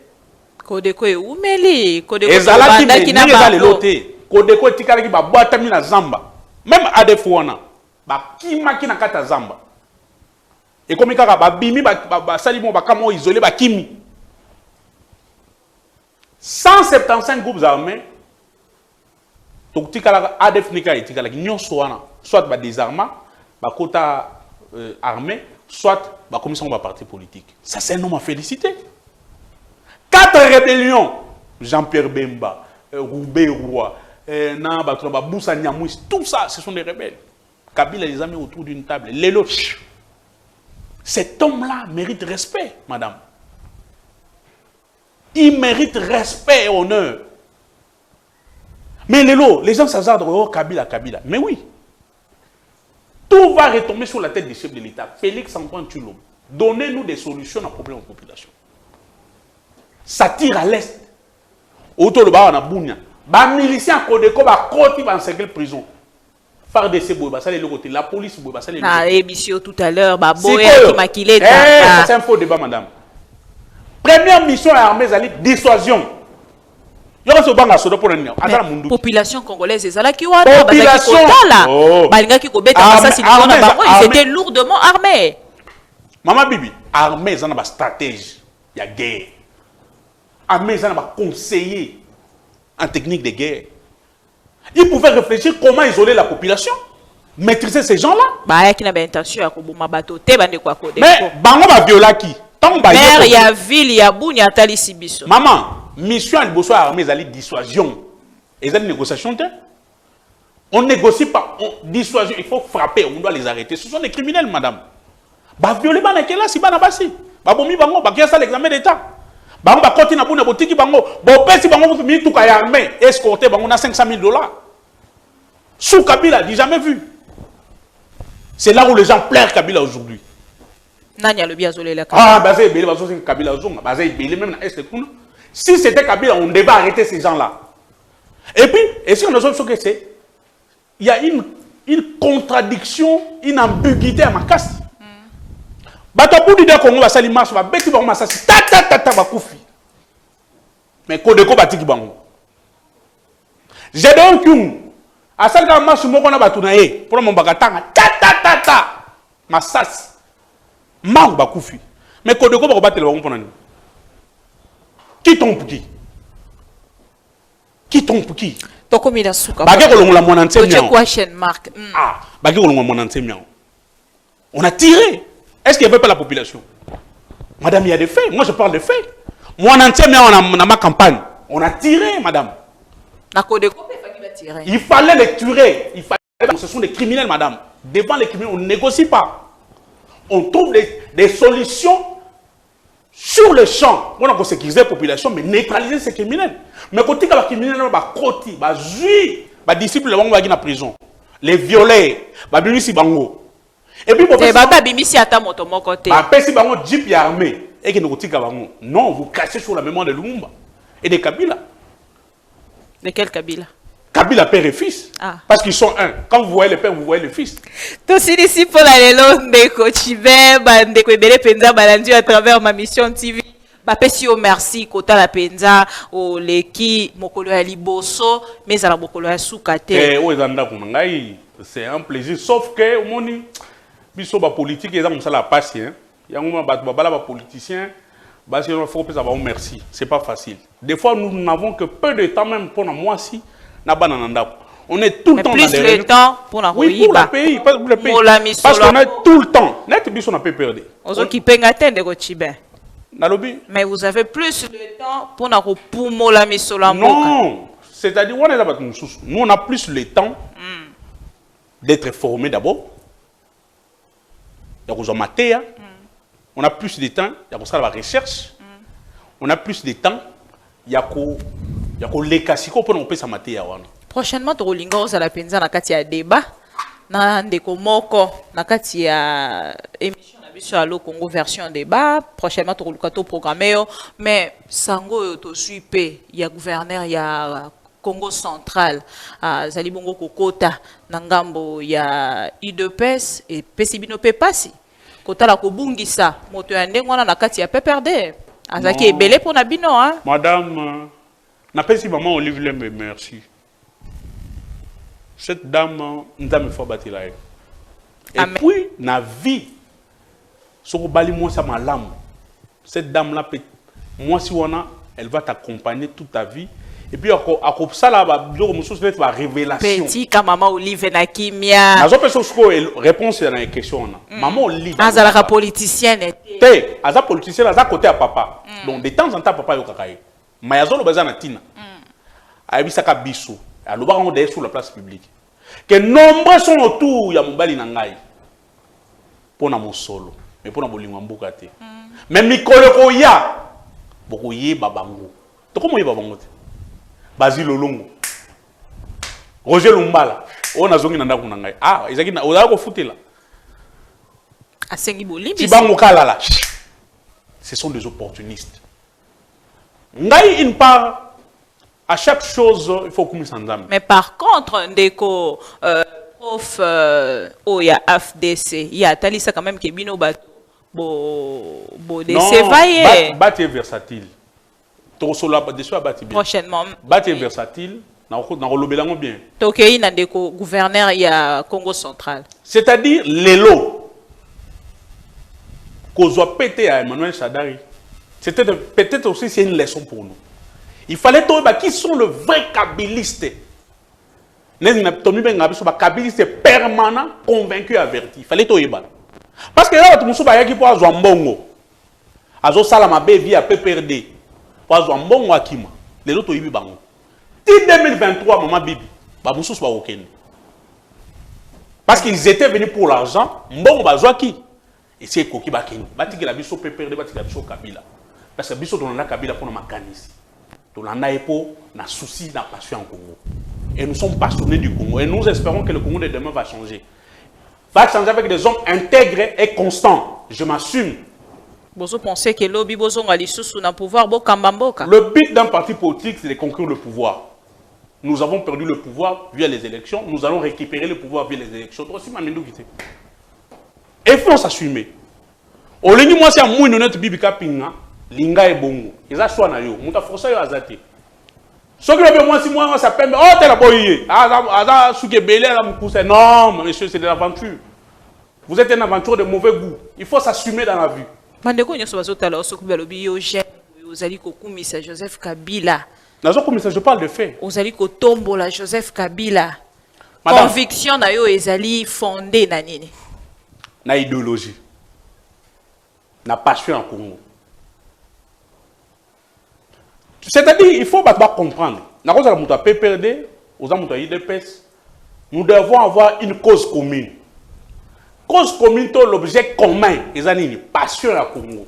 Kodeko e umeli, Kodeko ezalaki bandaki na ndenge eza lelo bango. te Kodeko etikalaki babwatami na zamba même ADF wana bakimaki na kati ya zamba ekomi kaka babimi basali mo bakamo isolé bakimi 175 groupes armés tokutikala ADF nika etikalaki nyonso wana soit badésarma bakota armé soit bakomisa ba parti politique. Ça c'est un homme à féliciter. 4 rébellions, Jean-Pierre Bemba, Roubé Roy, Boussa Niamouis, tout ça, ce sont des rebelles. Kabila les a mis autour d'une table. Lélo, cet homme-là mérite respect, madame. Il mérite respect et honneur. Mais Lélo, les gens s'hasardent, oh Kabila, Kabila. Mais oui. Tout va retomber sur la tête des chefs de l'État. Félix Antoine Tshilombo. Donnez-nous des solutions à problème de la population. Ça tire à l'est. Autour de Bawana Bounia. Les miliciens Kodeko va côté dans cette prison. FARDC la police Na émission tout à l'heure, Boya qui maquillé. C'est un faux débat, madame. Première mission armée, c'est dissuasion. Population congolaise, c'est ça qui ils étaient lourdement armés. Maman Bibi, armée, ils ont une stratégie. Il y a guerre. Armée, ils ont un conseiller en technique de guerre. Ils pouvaient réfléchir comment isoler la population, maîtriser ces gens-là. Mais bango ba viola qui? Maire, il y a ville, il y a Bouni, il y a Talisibiso. Maman, mission à l'Iboso armée, ils allaient dissuasion. Ils allaient négociation. On négocie pas, on dissuasion, il faut frapper, on doit les arrêter. Ce sont des criminels, madame. Ba violer ba nakela si ba na basi. Ba bomi bango, ba kia ça l'examen d'état. Bango ba continue na bouna botiki bango. Bo pesi bango vous mi tout kaya armée, escorter bango na 500 000 $. Sous Kabila, j'ai jamais vu. C'est là où les gens pleurent Kabila aujourd'hui. Nanya le biazolé la Ah, bah c'est Kabila Ozonga, bah c'est même na Est Kuna. Si c'était Kabila, on devait arrêter ces gens-là. Et puis, et si on a ce que c'est, il y a une contradiction, une ambiguïté à ma casse. Batapu di de Congo va sali marche va beti ba masasi ta ta ta ta ba kufi. Mais Kodeko batiki bango. J'ai donc à celle qui marche moko na batuna ye pour mon bagatanga ta ta ta ta masasi. Mang ba kufi. Mais Kodeko ba batele bango ponani. Qui tombe qui? Qui tombe qui? Tokomila suka. Bagé kolongola mon antenne. Question mark. Ah, bagé kolongola mon antenne. On a tiré. Est-ce qu'il n'y avait pas la population? Madame, il y a des faits. Moi, je parle des faits. Moi, on a ma campagne. On a tiré, madame. Il fallait les tuer. Ce sont des criminels, madame. Devant les criminels, on ne négocie pas. On trouve des solutions sur le champ. On a sécurisé la population, mais neutraliser ces criminels. Mais quand les criminels, les disciples, ils vont en prison. Les violets, les bango. Et puis, non, vous cachez sur la mémoire de Lumumba et de Kabila. De quel Kabila? Kabila, père et fils. Ah. Parce qu'ils sont un. Quand vous voyez le père, vous voyez le fils. Tout ici pour la lélo de Kochibe, de Kwebele Penza, Balandu à travers ma mission TV. Bapesi o merci kota la penza o leki mokolo ya liboso mais ala mokolo ya sukate. C'est un plaisir sauf que au moni biso ba politique ils ont ça la patient. Yango ba politicien ba si on faut pas avoir merci. C'est pas facile. Des fois nous n'avons que peu de temps même pour moi si na banananda. On est tout le temps plus le temps pour la oui, pour le pays, pas pour le pays. Parce qu'on est tout le temps. Net biso na peut perdre. Ozo ki penga tende ko chibe. Mais vous avez plus de temps pour la poumola misola. Non, c'est-à-dire nous on a plus le temps d'être formés d'abord. On a plus de temps, il y a la recherche. On a plus de temps, il y a les cassico pour nous payer sa matière. Prochainement, tu vas la penza na kati ya débat na ndeko moko na kati ya émission sur Allo Congo version débat. Prochainement, tu vas programmer. Mais sango to suipe, il y a gouverneur, il y a Congo central, Zalibongo Kokota, Nangambo, il y a IDPS et Pesibino Pepasi. Kota la Kobungisa, moto ya ndengwana na kati ya PPRD. Azaki est belé pour Nabino, hein? Madame, n'a pas si maman Olive Lembe, merci. Cette dame, nous avons fait battre là. Et puis, na vie, sur le bali, moi, ça m'a l'âme. Cette dame-là, moi, si on a, elle va t'accompagner toute ta vie. Et puis, à ça, là, va révélation. Petit, quand maman Olive na kimia. Nazo personne réponse à la question. Maman Olive. Azalaka politicienne. Té, aza politicien, aza côté à papa. Donc, de temps en temps, papa yo kakaye. Mais azo le bazar na tina. Ayebisaka biso. Alors, on est sur la place publique. Que nombreux sont autour, il y a mon bali nangai. Pour na mon solo. Mais pour na bolingo mboka te. Mais mikolo ko ya. Boko ye babango. To comment ye babango te? Basile Olongo. Roger Lumbala. On a zongi nanda kunangai. Ah, izaki na oza ko futela. Asengi bolimbi. Tibango kalala. Ce sont des opportunistes. Ngai une part à chaque chose, il faut qu'on s'endame. Mais par contre, ndeko prof oya FDC, il y a talisa quand même que bino bato bo DC vaillé. Bat est versatile. Tosola dessus à bati bien. Prochainement. Bat est versatile. Na rolobelango bien. Tokei na ndeko gouverneur il y a Congo central. C'est-à-dire lelo qu'on soit pété à Emmanuel Shadari. C'était peut-être aussi c'est une leçon pour nous. Il fallait trouver qui sont les vrais kabylistes. Les kabylistes permanents, convaincus, avertis. Il fallait trouver. Parce que là, tout le monde qui peut avoir un bongo. Azo salama bevi a PPRD. Pour avoir un bongo akima. Les autres ils bango. Dès 2023 maman bibi. Ba musu soit aucun. Parce qu'ils étaient venus pour l'argent, mbongo bazwa qui. Et c'est koki bakini. Bati que la biso PPRD, bati que la biso Kabila. Parce que biso dans la Kabila pour nos makanisi. On a un souci, une passion en Congo. Et nous sommes passionnés du Congo. Et nous espérons que le Congo de demain va changer. Va changer avec des hommes intègres et constants. Je m'assume. Vous pensez que l'obi bozo ngali sous na pouvoir bo kambamboka? Le but d'un parti politique, c'est de conquérir le pouvoir. Nous avons perdu le pouvoir via les élections. Nous allons récupérer le pouvoir via les élections. Et il faut s'assumer. Au lieu de moi, c'est un mouille honnête bibika pinga. Linga et bongo. Ils ont choisi na yo. Muta forcer yo azati. Ce qui veut moi si moi ça permet oh t'es la boye. Aza souke belé la mukuse. Non, monsieur, c'est de l'aventure. Vous êtes une aventure de mauvais goût. Il faut s'assumer dans la vie. Mandeko nyoso bazotala osokuba lobi yo je ozali kokumisa Joseph Kabila. Nazo komisa je parle de fait. Ozali kotombola Joseph Kabila. Madame, conviction na yo ezali fondée na nini? Na idéologie. Na passion en Congo. C'est-à-dire, il faut comprendre. Nous devons avoir une cause commune. Cause commune, l'objet commun, c'est une passion à Congo.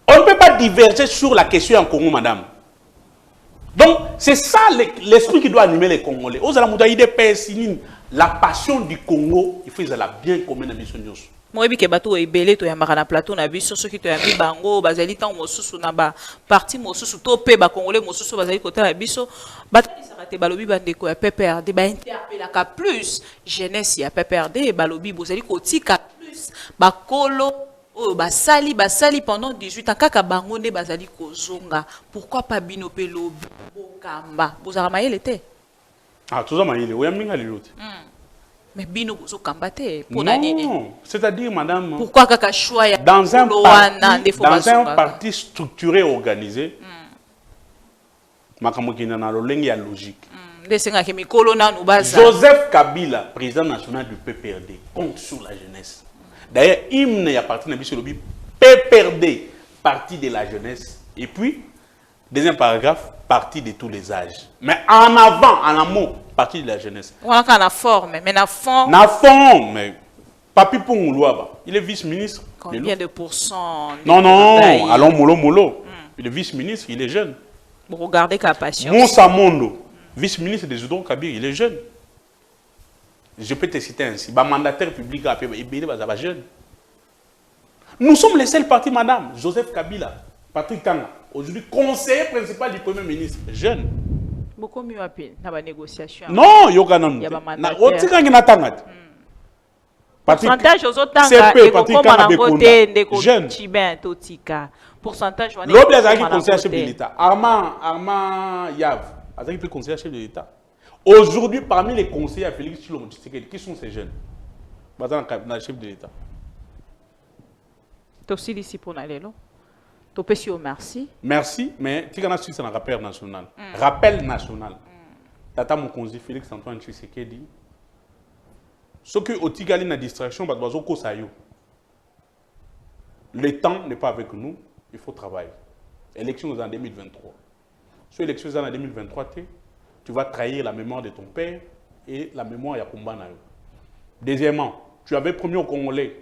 On ne peut pas diverger sur la question en Congo, madame. Donc, c'est ça l'esprit qui doit animer les Congolais. La passion du Congo, il faut la bien commune à mission. Moi bi ke bato ebele to yambaka na plateau na biso soki to yambi bango bazali tant mosusu na ba parti mosusu to pe ba congolais mosusu bazali kota na biso bato isaka te balobi bandeko ya PPRD ba interpellaka plus jeunesse ya PPRD balobi bozali kotika plus ba kolo o basali pendant 18 ans kaka bango nde bazali kozonga pourquoi pas bino pe lobi bokamba bozaka mayele te ah tout ça mayele oyaminga lilote. Mais bino bozo kambate pour non, c'est-à-dire madame pourquoi kaka choix dans un parti structuré organisé makambo kina na lolenge ya logique Joseph Kabila président national du PPRD compte sur la jeunesse. D'ailleurs hymne ya parti na biso lobi PPRD parti de la jeunesse et puis deuxième paragraphe parti de tous les âges. Mais en avant en amont partie de la jeunesse. On a la forme, mais la forme. La forme, mais Papi Pongoulouaba, il est vice-ministre. Combien de pourcents? Non, allons mollo. Il est vice-ministre, il est jeune. Vous regardez qu'à patience. Moussa Mondo, vice-ministre des Oudon Kabir, il est jeune. Je peux te citer ainsi. Bah, mandataire public, il est jeune. Nous sommes les seuls partis, madame. Joseph Kabila, Patrick Tanga, aujourd'hui conseiller principal du Premier ministre, jeune. Beaucoup mieux à peine dans la négociation. Non, il y a Pourcentage aux autres CP, Patrick Kanabekunda, jeune. Pourcentage L'autre est qui conseiller chef de l'État. Armand Yav, qui peut conseiller chef de l'État. Aujourd'hui, parmi les conseillers à Félix Tshilombo Tshisekedi, qui sont ces jeunes? Dans le chef de l'État. Tu aussi ici pour aller là. Tu peux merci. Merci, mais tu as un rappel national. Rappel national. Tata mon conseiller Félix Antoine Tshisekedi. Ce que au Tigali na distraction, le temps n'est pas avec nous, il faut travailler. Élection en 2023. Sur l'élection en 2023, tu vas trahir la mémoire de ton père et la mémoire de Yakumba. Deuxièmement, tu avais promis aux Congolais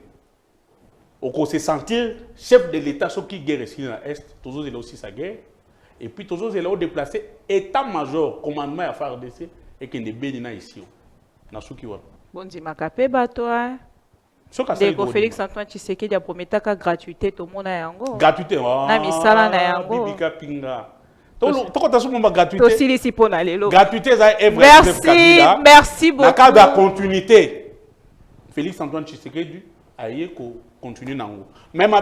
au se sentir chef de l'État, ce qui guerre ici dans l'Est, toujours il a aussi sa guerre. Et puis toujours il a déplacé état-major, commandement à FARDC et qu'il n'est pas ici. Dans ce qui va. Bon, dis Makapé, toi. Dès Félix Antoine Tshisekedi a promis ta gratuité, tout le monde a yango. Gratuité, na misala na yango. Bibika pinga. Gratuité. Merci beaucoup. Dans la continuité, Félix Antoine Tshisekedi a continué. Même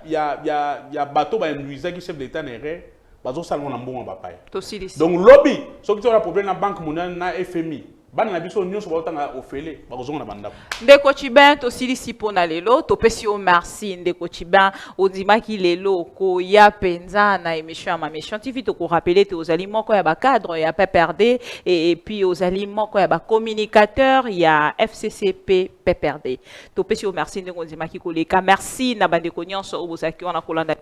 il y a bateau qui chef d'État n'est pas donc lobby, ceux qui ont un problème dans la banque mondiale, na FMI. Ndeko Chiben to silisi pona lelo to pesi o merci Ndeko Chiben odima ki lelo ko ya penza na émission ma mission TV to ko rappeler te aux aliments ko ya ba cadre ya PPRD et puis aux aliments ko ya ba communicateur ya FCCP PPRD to pesi o merci Ndeko odima ki ko leka merci na bande ko nyonso o bozaki ona kolanda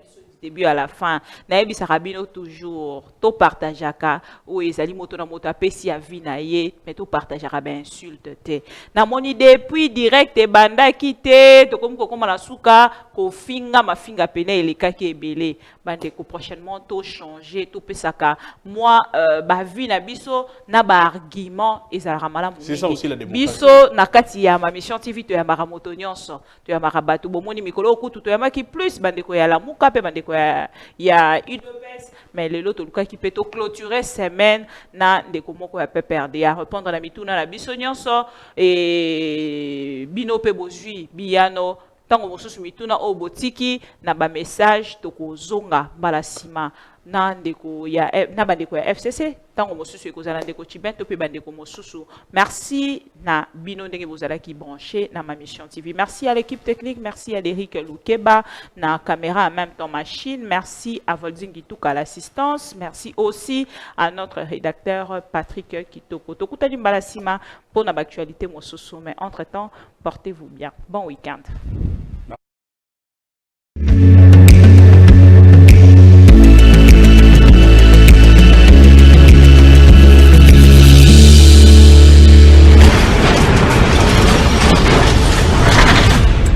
début à la fin na yebi sarabino toujours to partageaka o ezali moto na moto apesi ya vie na ye mais to partageaka ba insulte te na moni depuis direct e banda kité to comme kokoma na suka ko finga mafinga pene elekaki ebele bande ko prochainement to changer to pesaka moi ba vie na biso na ba argument ezalaka malamu c'est ça aussi la démocratie biso na kati ya ma mission TV to ya maramoto nyonso to ya marabatu bomoni mikolo okutu to ya maki plus bande ko ya la muka pe bande ko il y a une baisse, mais le lot qui peut clôturer semaine na de comment quoi peut perdre à répondre à la mituna la bisonionso et binope bozui biano tango mosusu mituna o botiki na ba message to kozonga balasima na ndeko ya na bandeko ya FCC tango mosusu ekozala ndeko Chiben to pe bandeko mosusu merci na bino ndenge bozala ki branché na ma mission TV. Merci à l'équipe technique, merci à Eric Loukeba na caméra en même temps machine, merci à Volding Gitouka à l'assistance, merci aussi à notre rédacteur Patrick Kitoko. Tokutani balasima pour na actualité mosusu, mais entre-temps portez-vous bien. Bon week-end.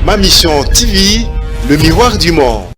Ma mission TV, le miroir du monde.